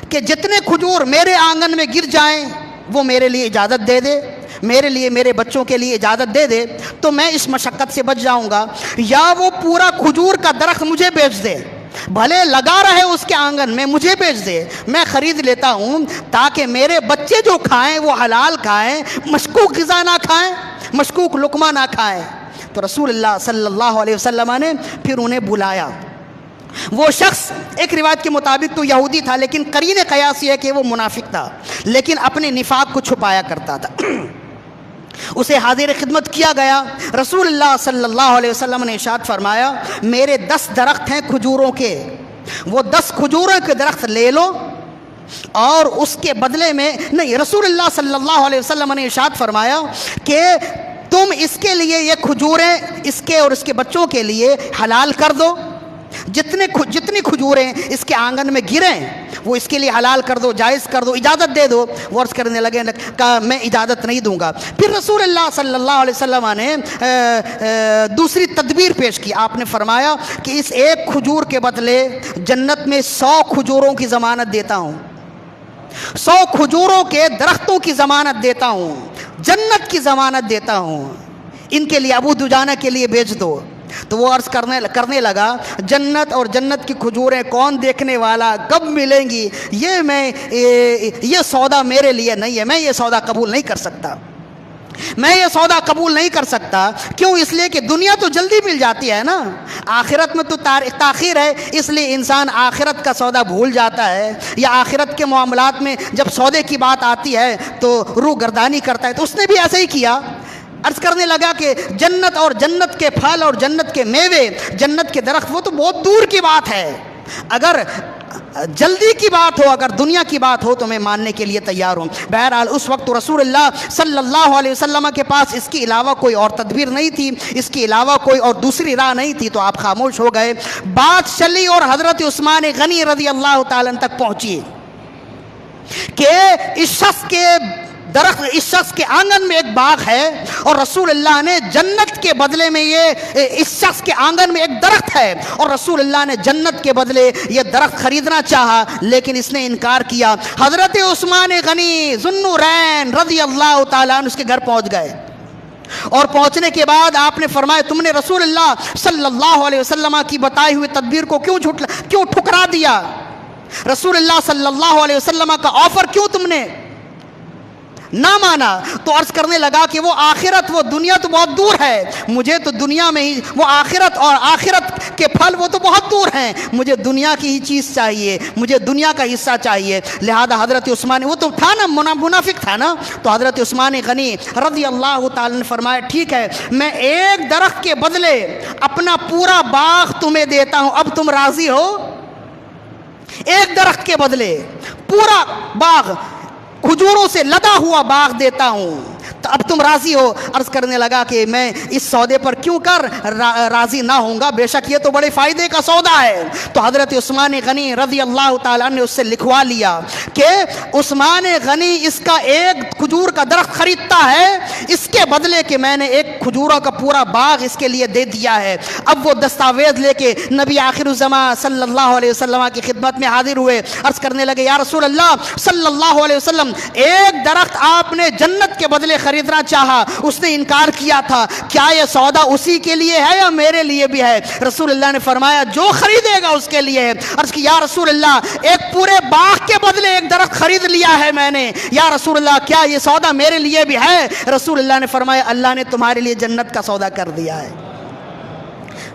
کہ جتنے کھجور میرے آنگن میں گر جائیں وہ میرے لیے اجازت دے دے، میرے لیے، میرے بچوں کے لیے اجازت دے دے تو میں اس مشقت سے بچ جاؤں گا، یا وہ پورا کھجور کا درخت مجھے بیچ دے، بھلے لگا رہے اس کے آنگن میں، مجھے بیچ دے، میں خرید لیتا ہوں تاکہ میرے بچے جو کھائیں وہ حلال کھائیں، مشکوک غذا نہ کھائیں، مشکوک لقمہ نہ کھائیں. تو رسول اللہ صلی اللہ علیہ وسلم نے پھر انہیں بلایا. وہ شخص ایک روایت کے مطابق تو یہودی تھا، لیکن قرین قیاس یہ ہے کہ وہ منافق تھا، لیکن اپنے نفاق کو چھپایا کرتا تھا. اسے حاضر خدمت کیا گیا. رسول اللہ صلی اللہ علیہ وسلم نے ارشاد فرمایا میرے 10 درخت ہیں کھجوروں کے، وہ 10 کھجوروں کے درخت لے لو، اور اس کے بدلے میں نہیں، رسول اللہ صلی اللہ علیہ وسلم نے ارشاد فرمایا کہ تم اس کے لیے یہ کھجوریں اس کے اور اس کے بچوں کے لیے حلال کر دو، جتنی کھجوریں اس کے آنگن میں گریں وہ اس کے لیے حلال کر دو، جائز کر دو، اجازت دے دو. وہ عرض کرنے لگے کہا میں اجازت نہیں دوں گا. پھر رسول اللہ صلی اللہ علیہ وسلم نے دوسری تدبیر پیش کی. آپ نے فرمایا کہ اس ایک کھجور کے بدلے جنت میں 100 کھجوروں کی ضمانت دیتا ہوں، 100 کھجوروں کے درختوں کی ضمانت دیتا ہوں، جنت کی ضمانت دیتا ہوں، ان کے لیے ابو دجانہ کے لیے بیچ دو. تو وہ عرض کرنے لگا جنت اور جنت کی کھجوریں کون دیکھنے والا، کب ملیں گی، یہ سودا میرے لیے نہیں ہے، میں یہ سودا قبول نہیں کر سکتا، میں یہ سودا قبول نہیں کر سکتا. کیوں؟ اس لیے کہ دنیا تو جلدی مل جاتی ہے نا، آخرت میں تو تاخیر ہے، اس لیے انسان آخرت کا سودا بھول جاتا ہے، یا آخرت کے معاملات میں جب سودے کی بات آتی ہے تو روح گردانی کرتا ہے. تو اس نے بھی ایسا ہی کیا. عرض کرنے لگا کہ جنت اور جنت کے پھل اور جنت کے میوے، جنت کے درخت وہ تو بہت دور کی بات ہے، اگر جلدی کی بات ہو، اگر دنیا کی بات ہو تو میں ماننے کے لیے تیار ہوں. بہرحال اس وقت رسول اللہ صلی اللہ علیہ وسلم کے پاس اس کے علاوہ کوئی اور تدبیر نہیں تھی، اس کے علاوہ کوئی اور دوسری راہ نہیں تھی، تو آپ خاموش ہو گئے. بات چلی اور حضرت عثمان غنی رضی اللہ تعالیٰ تک پہنچی کہ اس شخص کے آنگن میں ایک باغ ہے، اور رسول اللہ نے جنت کے بدلے میں اس شخص کے آنگن میں ایک درخت ہے، اور رسول اللہ نے جنت کے بدلے یہ درخت خریدنا چاہا لیکن اس نے انکار کیا. حضرت عثمان غنی ذو النورین رضی اللہ تعالیٰ عنہ اس کے گھر پہنچ گئے، اور پہنچنے کے بعد آپ نے فرمایا تم نے رسول اللہ صلی اللہ علیہ وسلم کی بتائی ہوئی تدبیر کو کیوں ٹھکرا دیا؟ رسول اللہ صلی اللہ علیہ وسلم کا آفر کیوں تم نے نہ مانا؟ تو عرض کرنے لگا کہ وہ آخرت، وہ دنیا تو بہت دور ہے، مجھے تو دنیا میں ہی وہ آخرت اور آخرت کے پھل وہ تو بہت دور ہیں، مجھے دنیا کی ہی چیز چاہیے، مجھے دنیا کا حصہ چاہیے. لہذا حضرت عثمان، وہ تو تھا نا منافق تھا نا، تو حضرت عثمان غنی رضی اللہ تعالیٰ نے فرمایا ٹھیک ہے، میں ایک درخت کے بدلے اپنا پورا باغ تمہیں دیتا ہوں، اب تم راضی ہو؟ ایک درخت کے بدلے پورا باغ، کھجوروں سے لدا ہوا باغ دیتا ہوں، تو اب تم راضی ہو؟ عرض کرنے لگا کہ میں اس سودے پر کیوں کر راضی نہ ہوں گا، بے شک یہ تو بڑے فائدے کا سودا ہے. تو حضرت عثمان غنی رضی اللہ تعالیٰ نے اس سے لکھوا لیا کہ عثمان غنی اس کا ایک کھجور کا درخت خریدتا ہے، اس کے بدلے کہ میں نے ایک کھجوروں کا پورا باغ اس کے لیے دے دیا ہے. اب وہ دستاویز لے کے نبی آخر الزمان صلی اللہ علیہ وسلم کی خدمت میں حاضر ہوئے. عرض کرنے لگے یا رسول اللہ صلی اللہ علیہ وسلم، ایک درخت آپ نے جنت کے بدلے خریدنا چاہا، اس نے انکار کیا تھا، کیا یہ سودا اسی کے لیے ہے یا میرے لیے بھی ہے؟ رسول اللہ نے فرمایا جو خریدے گا اس کے لیے ہے. عرض کی یا رسول اللہ ایک پورے باغ کے بدلے ایک درخت خرید لیا ہے میں نے، یا رسول اللہ کیا یہ سودا میرے لیے بھی ہے؟ رسول اللہ نے فرمایا اللہ نے تمہارے لیے جنت کا سودا کر دیا ہے.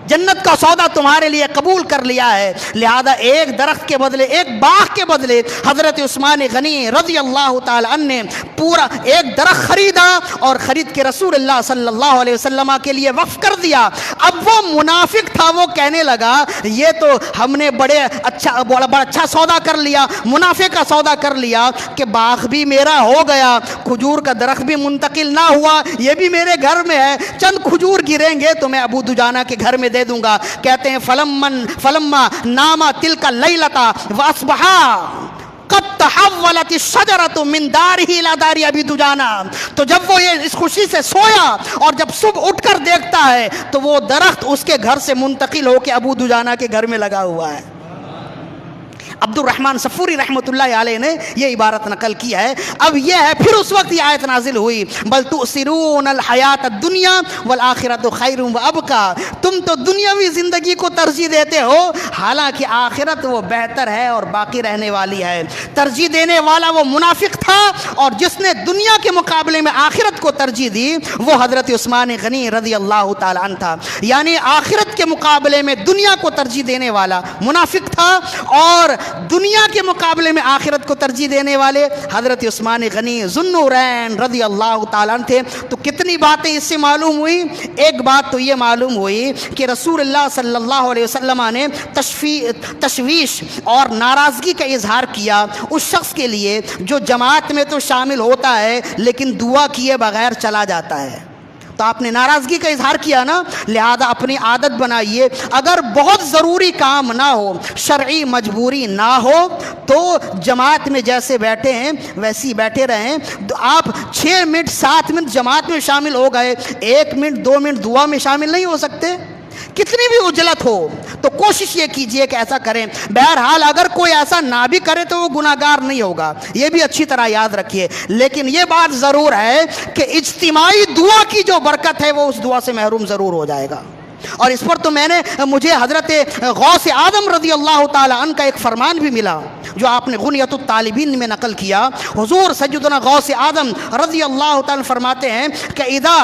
جنت کا سودا تمہارے لیے قبول کر لیا ہے، لہذا ایک درخت کے بدلے، ایک باغ کے بدلے حضرت عثمان غنی رضی اللہ تعالی عنہ نے پورا ایک درخت خریدا اور خرید کے رسول اللہ صلی اللہ علیہ وسلم کے لیے وقف کر دیا۔ اب وہ منافق تھا، وہ کہنے لگا یہ تو ہم نے بڑا اچھا سودا کر لیا، منافع کا سودا کر لیا کہ باغ بھی میرا ہو گیا، کھجور کا درخت بھی منتقل نہ ہوا، یہ بھی میرے گھر میں ہے، چند کھجور گریں گے تو میں ابو دجانہ کے گھر میں دے دوں گا۔ کہتے ہیں فلما ناما تلک اللیلۃ واصبحا قد تحولت الشجرۃ من دارہ الی دار ابی دجانہ، تو جب وہ یہ اس خوشی سے سویا اور جب صبح اٹھ کر دیکھتا ہے تو وہ درخت اس کے گھر سے منتقل ہو کے ابو دجانہ کے گھر میں لگا ہوا ہے۔ عبد الرحمن صفوری رحمۃ اللہ علیہ نے یہ عبارت نقل کی ہے۔ اب یہ ہے، پھر اس وقت یہ آیت نازل ہوئی، بل تؤثرون الحیات الدنیا والآخرۃ خیر وابقیٰ، تم تو دنیاوی زندگی کو ترجیح دیتے ہو، حالانکہ آخرت وہ بہتر ہے اور باقی رہنے والی ہے۔ ترجیح دینے والا وہ منافق تھا، اور جس نے دنیا کے مقابلے میں آخرت کو ترجیح دی وہ حضرت عثمان غنی رضی اللہ تعالی عنہ تھا۔ یعنی آخرت کے مقابلے میں دنیا کو ترجیح دینے والا منافق تھا، اور دنیا کے مقابلے میں آخرت کو ترجیح دینے والے حضرت عثمان غنی ذوالنورین رضی اللہ تعالیٰ عنہ تھے۔ تو کتنی باتیں اس سے معلوم ہوئی؟ ایک بات تو یہ معلوم ہوئی کہ رسول اللہ صلی اللہ علیہ وسلم نے تشویش اور ناراضگی کا اظہار کیا اس شخص کے لیے جو جماعت میں تو شامل ہوتا ہے لیکن دعا کیے بغیر چلا جاتا ہے۔ تو آپ نے ناراضگی کا اظہار کیا نا، لہذا اپنی عادت بنائیے، اگر بہت ضروری کام نہ ہو، شرعی مجبوری نہ ہو تو جماعت میں جیسے بیٹھے ہیں ویسے ہی بیٹھے رہیں۔ آپ 6 منٹ 7 منٹ جماعت میں شامل ہو گئے، 1 منٹ 2 منٹ دعا میں شامل نہیں ہو سکتے؟ کتنی بھی عجلت ہو تو کوشش یہ کیجئے کہ ایسا کریں۔ بہرحال اگر کوئی ایسا نہ بھی کرے تو وہ گناہگار نہیں ہوگا، یہ بھی اچھی طرح یاد رکھیے، لیکن یہ بات ضرور ہے کہ اجتماعی دعا کی جو برکت ہے وہ اس دعا سے محروم ضرور ہو جائے گا۔ اور اس پر تو مجھے حضرت غوث اعظم رضی اللہ تعالی عنہ کا ایک فرمان بھی ملا جو آپ نے غنیۃ الطالبین میں نقل کیا۔ حضور سیدنا غوث اعظم رضی اللہ تعالی فرماتے ہیں کہ اذا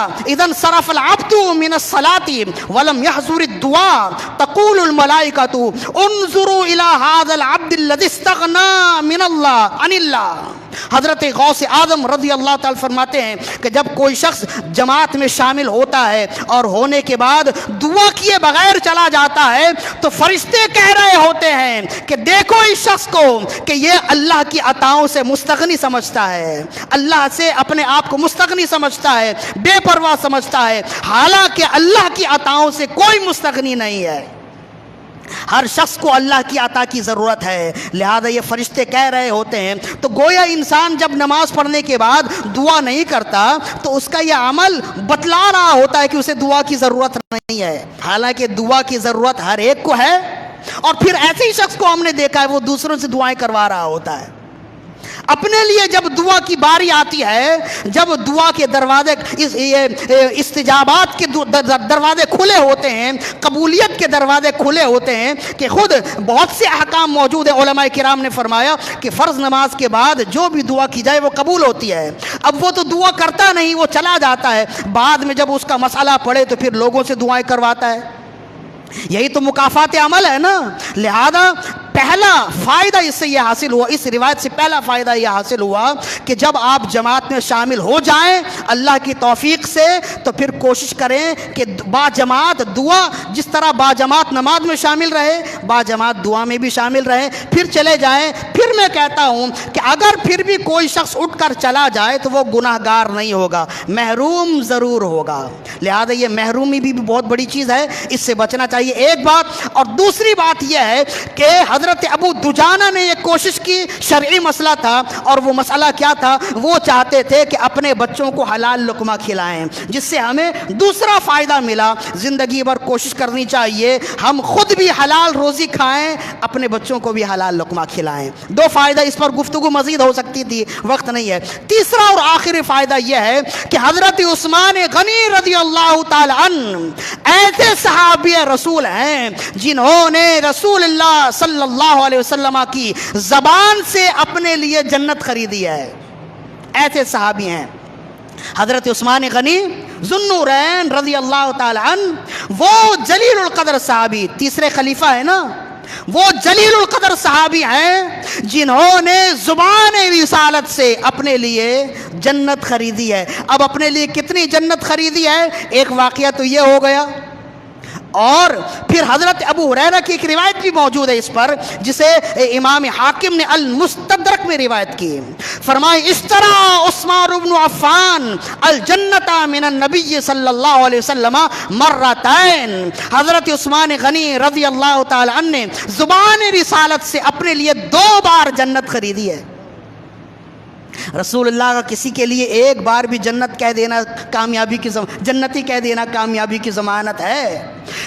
انصرف العبد من الصلاة ولم يحضر الدعاء تقول الملائکۃ انظروا الى هذا العبد الذي استغنى من الله عن الله۔ حضرت غوث اعظم رضی اللہ تعالی فرماتے ہیں کہ جب کوئی شخص جماعت میں شامل ہوتا ہے اور ہونے کے بعد دعا کیے بغیر چلا جاتا ہے تو فرشتے کہہ رہے ہوتے ہیں کہ دیکھو اس شخص کو کہ یہ اللہ کی عطاؤں سے مستغنی سمجھتا ہے، اللہ سے اپنے آپ کو مستغنی سمجھتا ہے، بے پرواہ سمجھتا ہے، حالانکہ اللہ کی عطاؤں سے کوئی مستغنی نہیں ہے۔ ہر شخص کو اللہ کی عطا کی ضرورت ہے، لہذا یہ فرشتے کہہ رہے ہوتے ہیں۔ تو گویا انسان جب نماز پڑھنے کے بعد دعا نہیں کرتا تو اس کا یہ عمل بتلا رہا ہوتا ہے کہ اسے دعا کی ضرورت نہیں ہے، حالانکہ دعا کی ضرورت ہر ایک کو ہے۔ اور پھر ایسے ہی شخص کو ہم نے دیکھا ہے وہ دوسروں سے دعائیں کروا رہا ہوتا ہے۔ اپنے لیے جب دعا کی باری آتی ہے، جب دعا کے دروازے استجابات کے دروازے کھلے ہوتے ہیں، قبولیت کے دروازے کھلے ہوتے ہیں کہ خود بہت سے احکام موجود ہیں۔ علماء کرام نے فرمایا کہ فرض نماز کے بعد جو بھی دعا کی جائے وہ قبول ہوتی ہے۔ اب وہ تو دعا کرتا نہیں، وہ چلا جاتا ہے، بعد میں جب اس کا مسئلہ پڑے تو پھر لوگوں سے دعائیں کرواتا ہے۔ یہی تو مکافات عمل ہے نا۔ لہذا پہلا فائدہ اس سے یہ حاصل ہوا، اس روایت سے پہلا فائدہ یہ حاصل ہوا کہ جب آپ جماعت میں شامل ہو جائیں اللہ کی توفیق سے تو پھر کوشش کریں کہ با جماعت دعا، جس طرح با جماعت نماز میں شامل رہے با جماعت دعا میں بھی شامل رہے، پھر چلے جائیں۔ پھر میں کہتا ہوں کہ اگر پھر بھی کوئی شخص اٹھ کر چلا جائے تو وہ گناہ گار نہیں ہوگا، محروم ضرور ہوگا۔ لہذا یہ محرومی بھی بہت بڑی چیز ہے، اس سے بچنا چاہیے، ایک بات۔ اور دوسری بات یہ ہے کہ حضرت ابو دجانہ نے یہ کوشش کی، شرعی مسئلہ تھا، اور وہ مسئلہ کیا تھا؟ وہ چاہتے تھے کہ اپنے بچوں کو حلال لقمہ کھلائیں، جس سے ہمیں دوسرا فائدہ ملا۔ زندگی بھر کوشش کرنی چاہیے ہم خود بھی حلال روزی کھائیں، اپنے بچوں کو بھی حلال لقمہ کھلائیں۔ دو فائدہ، اس پر گفتگو مزید ہو سکتی تھی، وقت نہیں ہے۔ تیسرا اور آخری فائدہ یہ ہے کہ حضرت عثمان غنی رضی اللہ تعالی عنہ ایسے صحابی رسول ہیں جنہوں نے رسول اللہ صلی اللہ علیہ وسلم کی زبان سے اپنے لیے جنت خریدی ہے۔ ایسے صحابی ہیں حضرت عثمان غنی ذوالنورین رضی اللہ تعالی عنہ وہ جلیل القدر صحابی، تیسرے خلیفہ ہے نا، وہ جلیل القدر صحابی ہیں جنہوں نے زبان رسالت سے اپنے لیے جنت خریدی ہے۔ اب اپنے لیے کتنی جنت خریدی ہے؟ ایک واقعہ تو یہ ہو گیا، اور پھر حضرت ابو ہریرہ کی ایک روایت بھی موجود ہے اس پر، جسے امام حاکم نے المستدرک میں روایت کی۔ فرمائے اشترى عثمان بن عفان الجنت من النبی صلی اللہ علیہ وسلم مرتين، حضرت عثمان غنی رضی اللہ تعالی عنہ نے زبان رسالت سے اپنے لیے 2 بار جنت خریدی ہے۔ رسول اللہ کا کسی کے لیے ایک بار بھی جنت کہہ دینا کامیابی کی جنتی کہہ دینا کامیابی کی ضمانت ہے،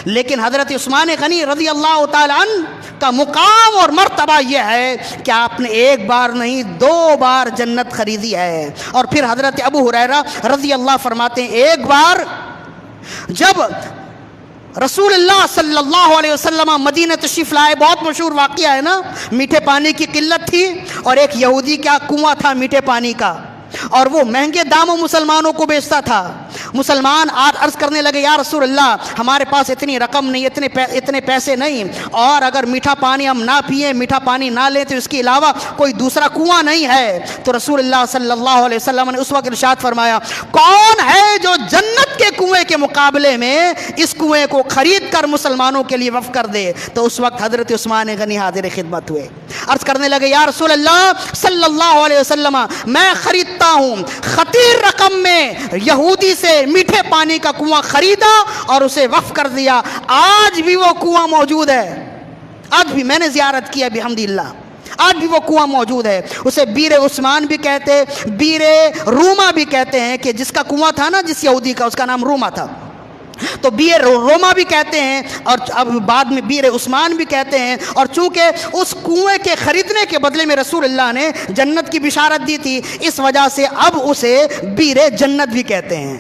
لیکن حضرت عثمان غنی رضی اللہ تعالی عنہ کا مقام اور مرتبہ یہ ہے کہ آپ نے ایک بار نہیں 2 بار جنت خریدی ہے۔ اور پھر حضرت ابو ہریرہ رضی اللہ فرماتے ہیں ایک بار جب رسول اللہ صلی اللہ علیہ وسلم مدینہ تشریف لائے، بہت مشہور واقعہ ہے نا، میٹھے پانی کی قلت تھی اور ایک یہودی کا کنواں تھا میٹھے پانی کا، اور وہ مہنگے داموں مسلمانوں کو بیچتا تھا۔ مسلمان عرض کرنے لگے یا رسول اللہ ہمارے پاس اتنی رقم نہیں، اتنے پیسے نہیں، اور اگر میٹھا پانی ہم نہ پئیں، میٹھا پانی نہ لیں تو اس کے علاوہ کوئی دوسرا کنواں نہیں ہے۔ تو رسول اللہ صلی اللہ علیہ وسلم نے اس وقت ارشاد فرمایا کون ہے جو جنت کے کنویں کے مقابلے میں اس کنویں کو خرید کر مسلمانوں کے لیے وقف کر دے؟ تو اس وقت حضرت عثمان غنی حاضر خدمت ہوئے، عرض کرنے لگے یا رسول اللہ صلی اللہ علیہ وسلم میں خریدتا ہوں، خطیر رقم میں یہودی سے میٹھے پانی کا کنواں خریدا اور اسے وقف کر دیا، آج بھی وہ کنواں موجود ہے، آج بھی میں نے زیارت کیا بحمدللہ، آج بھی وہ کنواں موجود ہے۔ اسے بیر عثمان بھی کہتے، بیر روما بھی کہتے ہیں، کہ جس کا کنواں تھا نا جس یہودی کا، اس کا نام روما تھا، تو بیر روما بھی کہتے ہیں، اور اب بعد میں بیر عثمان بھی کہتے ہیں۔ اور چونکہ اس کنویں کے خریدنے کے بدلے میں رسول اللہ نے جنت کی بشارت دی تھی، اس وجہ سے اب اسے بیر جنت بھی کہتے ہیں،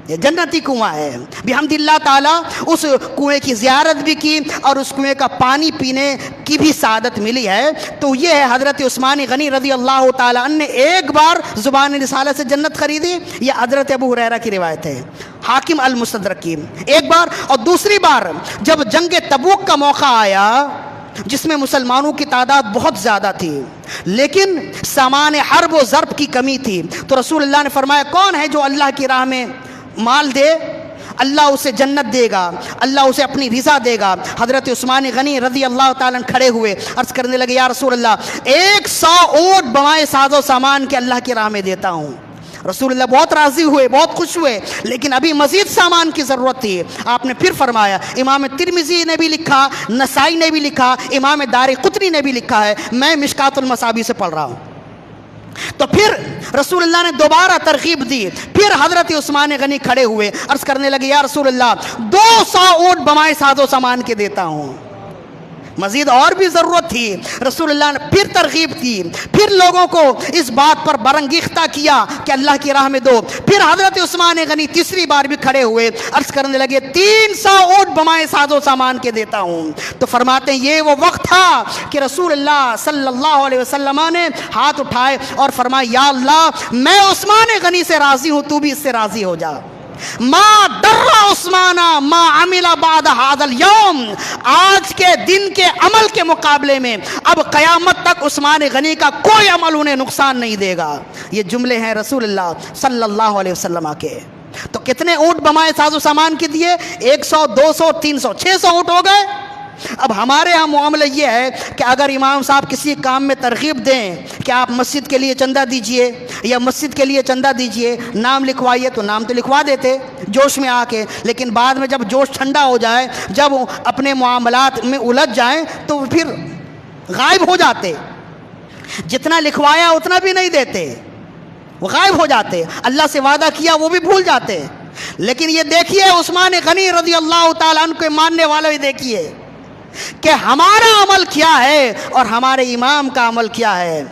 یہ جنتی کنواں ہے۔ بحمدللہ تعالی اس کنویں کی زیارت بھی کی اور اس کنویں کا پانی پینے کی بھی سعادت ملی ہے۔ تو یہ ہے حضرت عثمان غنی رضی اللہ تعالی عنہ نے ایک بار زبان رسالت سے جنت خریدی، یہ حضرت ابو ہریرہ کی روایت ہے، حاکم المستدرک کی، ایک بار۔ اور دوسری بار جب جنگ تبوک کا موقع آیا جس میں مسلمانوں کی تعداد بہت زیادہ تھی لیکن سامان حرب و ضرب کی کمی تھی، تو رسول اللہ نے فرمایا کون ہے جو اللہ کی راہ میں مال دے اللہ اسے جنت دے گا، اللہ اسے اپنی رضا دے گا۔ حضرت عثمان غنی رضی اللہ تعالیٰ کھڑے ہوئے، عرض کرنے لگے یا رسول اللہ 100 اونٹ بمائے ساز و سامان کے اللہ کی راہ میں دیتا ہوں۔ رسول اللہ بہت راضی ہوئے، بہت خوش ہوئے، لیکن ابھی مزید سامان کی ضرورت تھی۔ آپ نے پھر فرمایا، امام ترمذی نے بھی لکھا، نسائی نے بھی لکھا، امام دارقطنی نے بھی لکھا ہے، میں مشکات المصابیح سے پڑھ رہا ہوں۔ تو پھر رسول اللہ نے دوبارہ ترغیب دی، پھر حضرت عثمان غنی کھڑے ہوئے، عرض کرنے لگے یا رسول اللہ 200 اونٹ بمائے ساز و سامان کے دیتا ہوں۔ مزید اور بھی ضرورت تھی، رسول اللہ نے پھر ترغیب کی، پھر لوگوں کو اس بات پر برانگیختہ کیا کہ اللہ کی راہ میں دو۔ پھر حضرت عثمان غنی تیسری بار بھی کھڑے ہوئے، عرض کرنے لگے 300 اونٹ بمائے ساز و سامان کے دیتا ہوں۔ تو فرماتے ہیں یہ وہ وقت تھا کہ رسول اللہ صلی اللہ علیہ وسلم نے ہاتھ اٹھائے اور فرمایا یا اللہ میں عثمان غنی سے راضی ہوں، تو بھی اس سے راضی ہو جا۔ ما در عثمان ما عمل بعد هذا اليوم، آج کے دن کے عمل کے مقابلے میں اب قیامت تک عثمان غنی کا کوئی عمل انہیں نقصان نہیں دے گا۔ یہ جملے ہیں رسول اللہ صلی اللہ علیہ وسلم کے۔ تو کتنے اونٹ بمائے ساز و سامان کے دیے؟ 100 200 300 600 اونٹ ہو گئے۔ اب ہمارے ہاں معاملہ یہ ہے کہ اگر امام صاحب کسی کام میں ترغیب دیں کہ آپ مسجد کے لیے چندہ دیجئے یا مسجد کے لیے چندہ دیجئے، نام لکھوائیے، تو نام تو لکھوا دیتے جوش میں آ کے، لیکن بعد میں جب جوش ٹھنڈا ہو جائے، جب اپنے معاملات میں الجھ جائیں تو پھر غائب ہو جاتے، جتنا لکھوایا اتنا بھی نہیں دیتے، وہ غائب ہو جاتے، اللہ سے وعدہ کیا وہ بھی بھول جاتے۔ لیکن یہ دیکھیے عثمان غنی رضی اللہ تعالیٰ عنہ کے ماننے والے دیکھیے کہ ہمارا عمل کیا ہے اور ہمارے امام کا عمل کیا ہے۔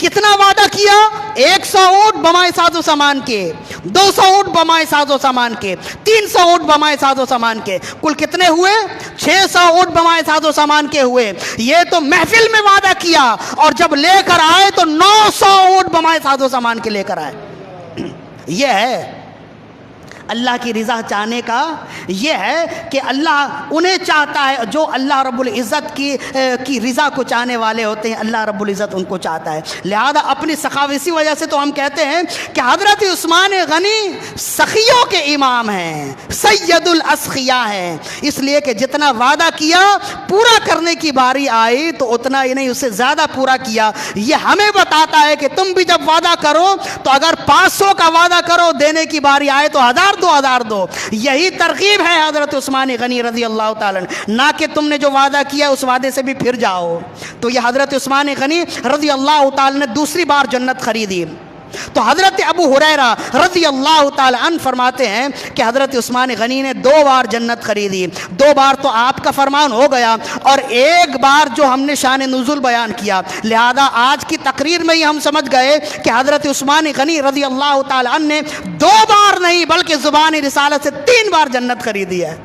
کتنا وعدہ کیا؟ 100 اونٹ بمائے ساز و سامان کے، 200 اونٹ بمائے ساز و سامان کے، 300 اونٹ بمائے ساز و سامان کے، کل کتنے ہوئے؟ 600 اونٹ بمائے ساز و سامان کے ہوئے۔ یہ تو محفل میں وعدہ کیا اور جب لے کر آئے تو 900 اونٹ بمائے ساز و سامان کے لے کر آئے۔ یہ ہے اللہ کی رضا چاہنے کا، یہ ہے کہ اللہ انہیں چاہتا ہے جو اللہ رب العزت کی رضا کو چاہنے والے ہوتے ہیں، اللہ رب العزت ان کو چاہتا ہے۔ لہذا اپنی سخاوت، اسی وجہ سے تو ہم کہتے ہیں کہ حضرت عثمان غنی سخیوں کے امام ہیں، سید الاسخیاء ہیں، اس لیے کہ جتنا وعدہ کیا پورا کرنے کی باری آئی تو اتنا ہی نہیں، اس سے زیادہ پورا کیا۔ یہ ہمیں بتاتا ہے کہ تم بھی جب وعدہ کرو تو اگر 500 کا وعدہ کرو، دینے کی باری آئے تو 1000 دو۔ یہی ترغیب ہے حضرت عثمان غنی رضی اللہ تعالیٰ، نہ کہ تم نے جو وعدہ کیا اس وعدے سے بھی پھر جاؤ۔ تو یہ حضرت عثمان غنی رضی اللہ تعالیٰ نے دوسری بار جنت خریدی۔ تو حضرت ابو ہریرہ رضی اللہ تعالی عنہ فرماتے ہیں کہ حضرت عثمان غنی نے 2 بار جنت خریدی، 2 بار تو آپ کا فرمان ہو گیا اور 1 بار جو ہم نے شان نزول بیان کیا۔ لہذا آج کی تقریر میں ہی ہم سمجھ گئے کہ حضرت عثمان غنی رضی اللہ تعالی عنہ نے 2 بار نہیں بلکہ زبان رسالت سے 3 بار جنت خریدی ہے۔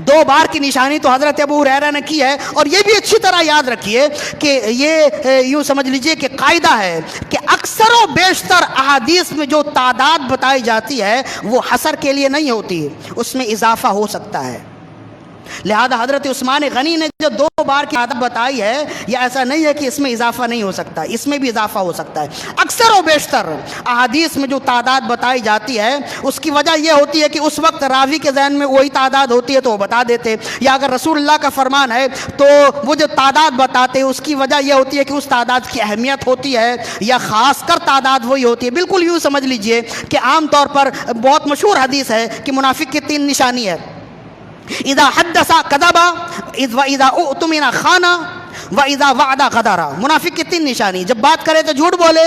2 بار کی نشانی تو حضرت ابو ہریرہ نے کی ہے، اور یہ بھی اچھی طرح یاد رکھیے کہ یہ یوں سمجھ لیجئے کہ قاعدہ ہے کہ اکثر و بیشتر احادیث میں جو تعداد بتائی جاتی ہے وہ حصر کے لیے نہیں ہوتی، اس میں اضافہ ہو سکتا ہے۔ لہذا حضرت عثمان غنی نے جو 2 بار کی تعداد بتائی ہے، یہ ایسا نہیں ہے کہ اس میں اضافہ نہیں ہو سکتا، اس میں بھی اضافہ ہو سکتا ہے۔ اکثر و بیشتر احادیث میں جو تعداد بتائی جاتی ہے اس کی وجہ یہ ہوتی ہے کہ اس وقت راوی کے ذہن میں وہی تعداد ہوتی ہے تو وہ بتا دیتے، یا اگر رسول اللہ کا فرمان ہے تو وہ جو تعداد بتاتے ہیں اس کی وجہ یہ ہوتی ہے کہ اس تعداد کی اہمیت ہوتی ہے، یا خاص کر تعداد وہی ہوتی ہے۔ بالکل یوں سمجھ لیجئے کہ عام طور پر بہت مشہور حدیث ہے کہ منافق کی 3 نشانی ہے: اذا حدث کذب، واذا اؤتمن خان، واذا وعد غدر۔ منافق کی 3 نشانی: جب بات کرے تو جھوٹ بولے،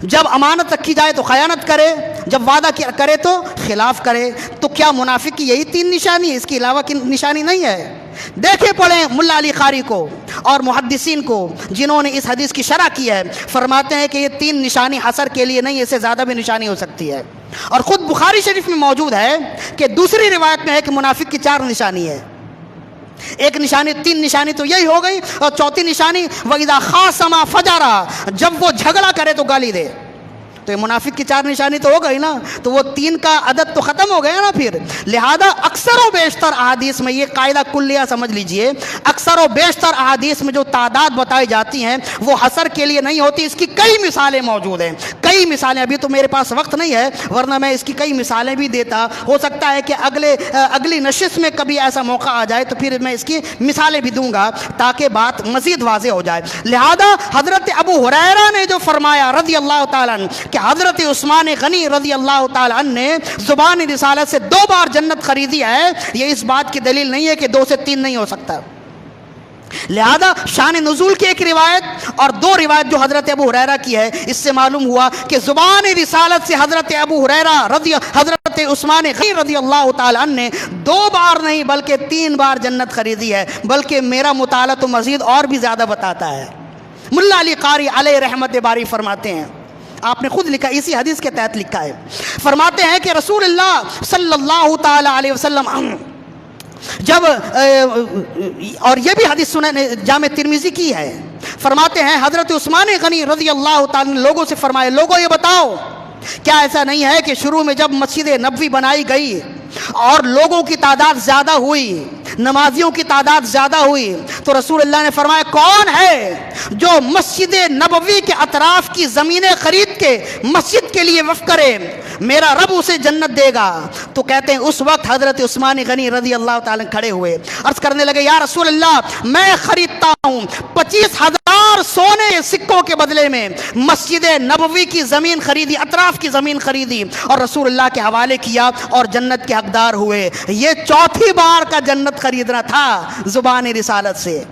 جب امانت رکھی جائے تو خیانت کرے، جب وعدہ کرے تو خلاف کرے۔ تو کیا منافق کی یہی 3 نشانی ہے؟ اس کے علاوہ کی نشانی نہیں ہے؟ دیکھیں پڑھیں ملا علی قاری کو اور محدثین کو جنہوں نے اس حدیث کی شرح کی ہے، فرماتے ہیں کہ یہ 3 نشانی حصر کے لیے نہیں، اس سے زیادہ بھی نشانی ہو سکتی ہے۔ اور خود بخاری شریف میں موجود ہے کہ دوسری روایت میں ہے کہ منافق کی 4 نشانی ہے۔ ایک نشانی، 3 نشانی تو یہی ہو گئی، اور چوتھی نشانی وَإِذَا خَاصَمَ فَجَرَ، جب وہ جھگڑا کرے تو گالی دے۔ تو یہ منافق کی 4 نشانی تو ہو گئی نا، تو وہ 3 کا عدد تو ختم ہو گیا نا پھر۔ لہذا اکثر و بیشتر احادیث میں یہ قاعدہ کلیہ سمجھ لیجئے، اکثر و بیشتر احادیث میں جو تعداد بتائی جاتی ہیں وہ حصر کے لیے نہیں ہوتی۔ اس کی کئی مثالیں موجود ہیں، کئی مثالیں، ابھی تو میرے پاس وقت نہیں ہے ورنہ میں اس کی کئی مثالیں بھی دیتا۔ ہو سکتا ہے کہ اگلی نشست میں کبھی ایسا موقع آ جائے تو پھر میں اس کی مثالیں بھی دوں گا تاکہ بات مزید واضح ہو جائے۔ لہذا حضرت ابو ہریرہ نے جو فرمایا رضی اللہ تعالیٰ عنہ کہ حضرت عثمان غنی رضی اللہ تعالیٰ عنہ نے زبان رسالت سے 2 بار جنت خریدی ہے، یہ اس بات کی دلیل نہیں ہے کہ 2 سے 3 نہیں ہو سکتا۔ لہذا شان نزول کی ایک روایت اور 2 روایت جو حضرت ابو ہریرہ کی ہے، اس سے معلوم ہوا کہ زبان رسالت سے حضرت ابو ہریرہ حضرت عثمان غنی رضی اللہ تعالیٰ عنہ نے 2 بار نہیں بلکہ 3 بار جنت خریدی ہے، بلکہ میرا مطالعہ تو مزید اور بھی زیادہ بتاتا ہے۔ ملا علی قاری علیہ رحمت باری فرماتے ہیں، آپ نے خود لکھا، اسی حدیث کے تحت لکھا ہے، فرماتے ہیں کہ رسول اللہ صلی اللہ تعالی علیہ وسلم جب اور یہ بھی حدیث سنن جامع ترمذی کی ہے، فرماتے ہیں حضرت عثمان غنی رضی اللہ تعالی نے لوگوں سے فرمایا، لوگوں یہ بتاؤ کیا ایسا نہیں ہے کہ شروع میں جب مسجد نبوی بنائی گئی اور لوگوں کی تعداد زیادہ ہوئی، نمازیوں کی تعداد زیادہ ہوئی، تو رسول اللہ نے فرمایا کون ہے جو مسجد نبوی کے اطراف کی زمینیں خرید کے مسجد کے لیے وقف کرے، میرا رب اسے جنت دے گا۔ تو کہتے ہیں اس وقت حضرت عثمان غنی رضی اللہ تعالیٰ کھڑے ہوئے، عرض کرنے لگے یا رسول اللہ میں خریدتا ہوں 25,000 سونے کے سکوں کے بدلے میں مسجد نبوی کی زمین خریدی، اطراف کی زمین خریدی اور رسول اللہ کے حوالے کیا اور جنت کے حقدار ہوئے۔ یہ 4تھی بار کا جنت خریدنا تھا زبان رسالت سے۔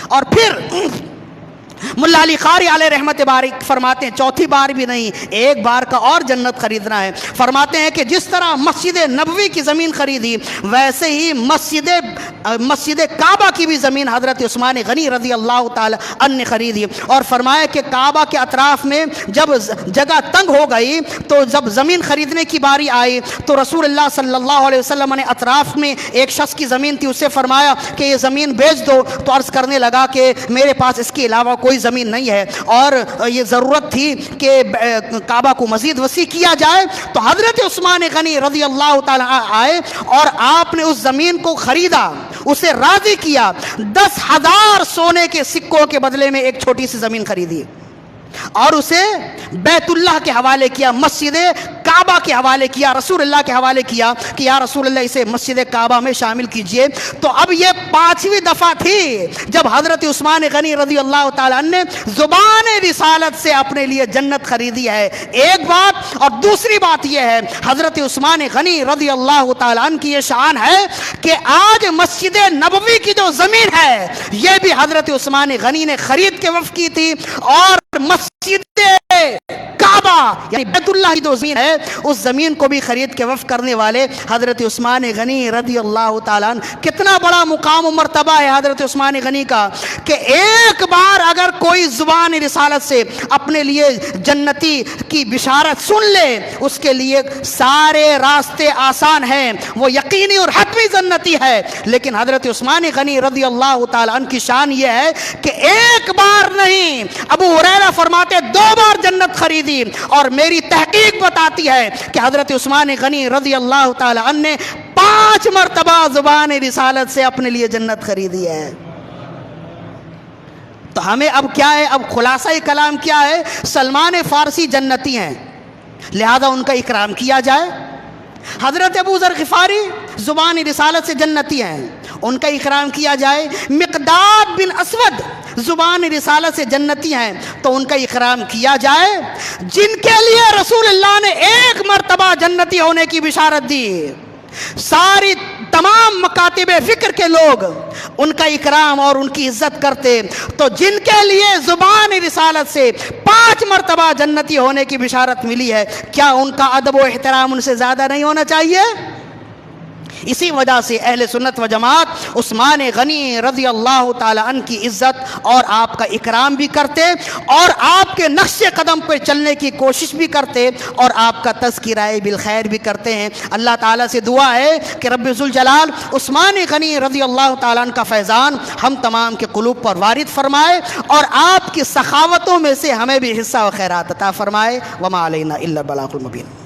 اور پھر ملا علی قاری علیہ رحمت بارک فرماتے ہیں 4تھی بار بھی نہیں، 1 بار کا اور جنت خریدنا ہے۔ فرماتے ہیں کہ جس طرح مسجد نبوی کی زمین خریدی ویسے ہی مسجد کعبہ کی بھی زمین حضرت عثمان غنی رضی اللہ تعالی عنہ نے خریدی، اور فرمایا کہ کعبہ کے اطراف میں جب جگہ تنگ ہو گئی تو جب زمین خریدنے کی باری آئی تو رسول اللہ صلی اللہ علیہ وسلم نے اطراف میں ایک شخص کی زمین تھی، اس سے فرمایا کہ یہ زمین بیچ دو، تو عرض کرنے لگا کہ میرے پاس اس کے علاوہ کوئی کوئی زمین نہیں ہے اور یہ ضرورت تھی کہ کعبہ کو مزید وسیع کیا جائے، تو حضرت عثمان غنی رضی اللہ تعالیٰ آئے اور آپ نے اس زمین کو خریدا، اسے راضی کیا، 10,000 سونے کے سکوں کے بدلے میں ایک چھوٹی سی زمین خریدی اور اسے بیت اللہ کے حوالے کیا، مسجد کعبہ کے حوالے کیا، رسول اللہ کے حوالے کیا کہ یا رسول اللہ اسے مسجد کعبہ میں شامل کیجئے۔ تو اب یہ 5ویں دفعہ تھی جب حضرت عثمان غنی رضی اللہ تعالیٰ عنہ نے زبان رسالت سے اپنے لیے جنت خریدی ہے، ایک بات۔ اور دوسری بات یہ ہے حضرت عثمان غنی رضی اللہ تعالیٰ عنہ کی یہ شان ہے کہ آج مسجد نبوی کی جو زمین ہے یہ بھی حضرت عثمان غنی نے خرید کے وقف کی تھی، اور مسجد کعبہ یعنی بیت اللہ کی جو زمین ہے اس زمین کو بھی خرید کے وقف کرنے والے حضرت عثمان غنی رضی اللہ تعالیٰ عنہ۔ کتنا بڑا مقام و مرتبہ ہے حضرت عثمان غنی کا کہ ایک بار اگر کوئی زبان رسالت سے اپنے لیے جنتی کی بشارت سن لے اس کے لیے سارے راستے آسان ہیں، وہ یقینی اور حتمی جنتی ہے۔ لیکن حضرت عثمان غنی رضی اللہ تعالیٰ عنہ کی شان یہ ہے کہ ایک بار نہیں، ابو ہریرہ فرماتے 2 بار جنت خریدی، اور میری تحقیق بتاتی ہے کہ حضرت عثمان غنی رضی اللہ تعالی عنہ نے 5 مرتبہ زبان رسالت سے اپنے لیے جنت خریدی ہے۔ تو ہمیں اب کیا ہے، اب خلاصہ کلام کیا ہے؟ سلمان فارسی جنتی ہیں، لہذا ان کا اکرام کیا جائے۔ حضرت ابو ذر غفاری زبان رسالت سے جنتی ہیں، ان کا اکرام کیا جائے۔ مقداد بن اسود زبان رسالت سے جنتی ہیں تو ان کا اکرام کیا جائے۔ جن کے لیے رسول اللہ نے 1 مرتبہ جنتی ہونے کی بشارت دی، ساری تمام مکاتب فکر کے لوگ ان کا اکرام اور ان کی عزت کرتے، تو جن کے لیے زبان رسالت سے 5 مرتبہ جنتی ہونے کی بشارت ملی ہے، کیا ان کا ادب و احترام ان سے زیادہ نہیں ہونا چاہیے؟ اسی وجہ سے اہل سنت و جماعت عثمان غنی رضی اللہ تعالی عنہ کی عزت اور آپ کا اکرام بھی کرتے، اور آپ کے نقش قدم پر چلنے کی کوشش بھی کرتے، اور آپ کا تذکرہ بالخیر بھی کرتے ہیں۔ اللہ تعالیٰ سے دعا ہے کہ رب ذوالجلال عثمان غنی رضی اللہ تعالیٰ عنہ کا فیضان ہم تمام کے قلوب پر وارد فرمائے، اور آپ کی سخاوتوں میں سے ہمیں بھی حصہ و خیرات عطا فرمائے۔ وما علینا الا البلاغ المبین۔